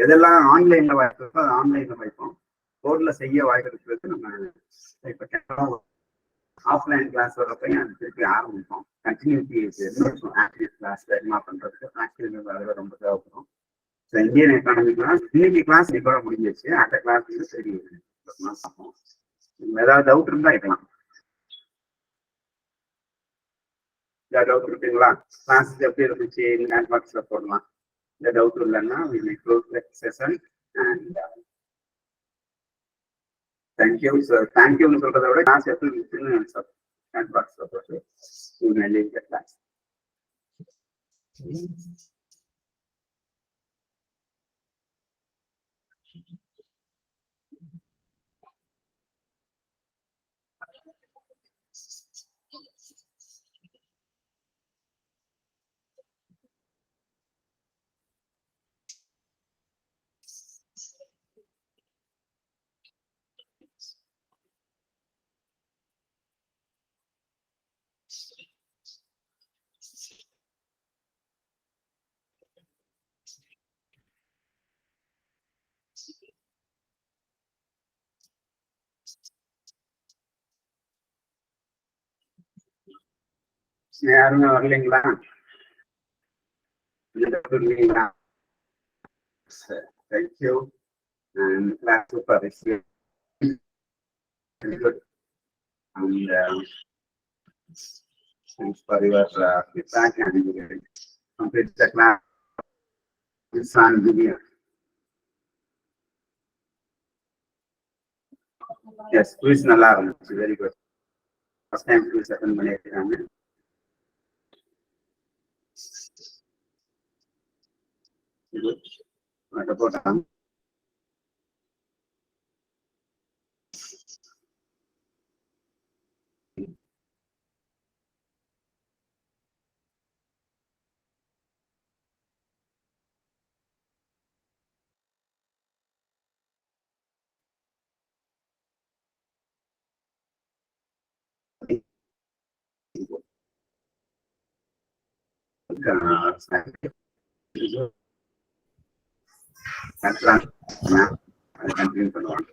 எதெல்லாம் ஆன்லைன்ல வாய்ப்போ அது ஆன்லைன்ல வைப்போம். போர்டில் செய்ய வாய்ப்பு இருக்கிறது நம்ம இப்போ ஆஃப்லைன் கிளாஸ் வரப்பையும் அது திருப்பி ஆரம்பிப்போம். கண்டினியூட்டி ஆக்டிவ் கிளாஸ் என்ன பண்றதுக்கு ப்ராக்டிகல் அதில் ரொம்ப தேவைப்படும். ஸோ இந்தியன் எக்கானமி கிளாஸ் இன்னைக்கு கிளாஸ் கூட முடிஞ்சிச்சு. அந்த கிளாஸ் வந்து சரி பார்ப்போம். ஏதாவது டவுட் இருந்தா கேட்கலாம். ஏதாவது டவுட் இருக்குங்களா? கிளாஸ் எப்படி இருந்துச்சு சாட் பாக்ஸ்ல போடலாம். இந்த டவுட் இல்லைன்னா we may close the session and thank you. So thank you னு சொல்றதை விட கிளாஸ் எப்படி இருந்துச்சுன்னு சாட் பாக்ஸ்ல போட்டு you may leave the class. யாருமே வரலைங்களா? இல்லைங்களா? Thank you and class super is very good and thanks for your feedback and complete the class on video. Yes, quiz நல்லா இருந்துச்சு. Very good. First time quiz attend பண்ணிருக்காங்க. குட். போட்டாங்க. கண்டினியூ பண்ணுவாங்க.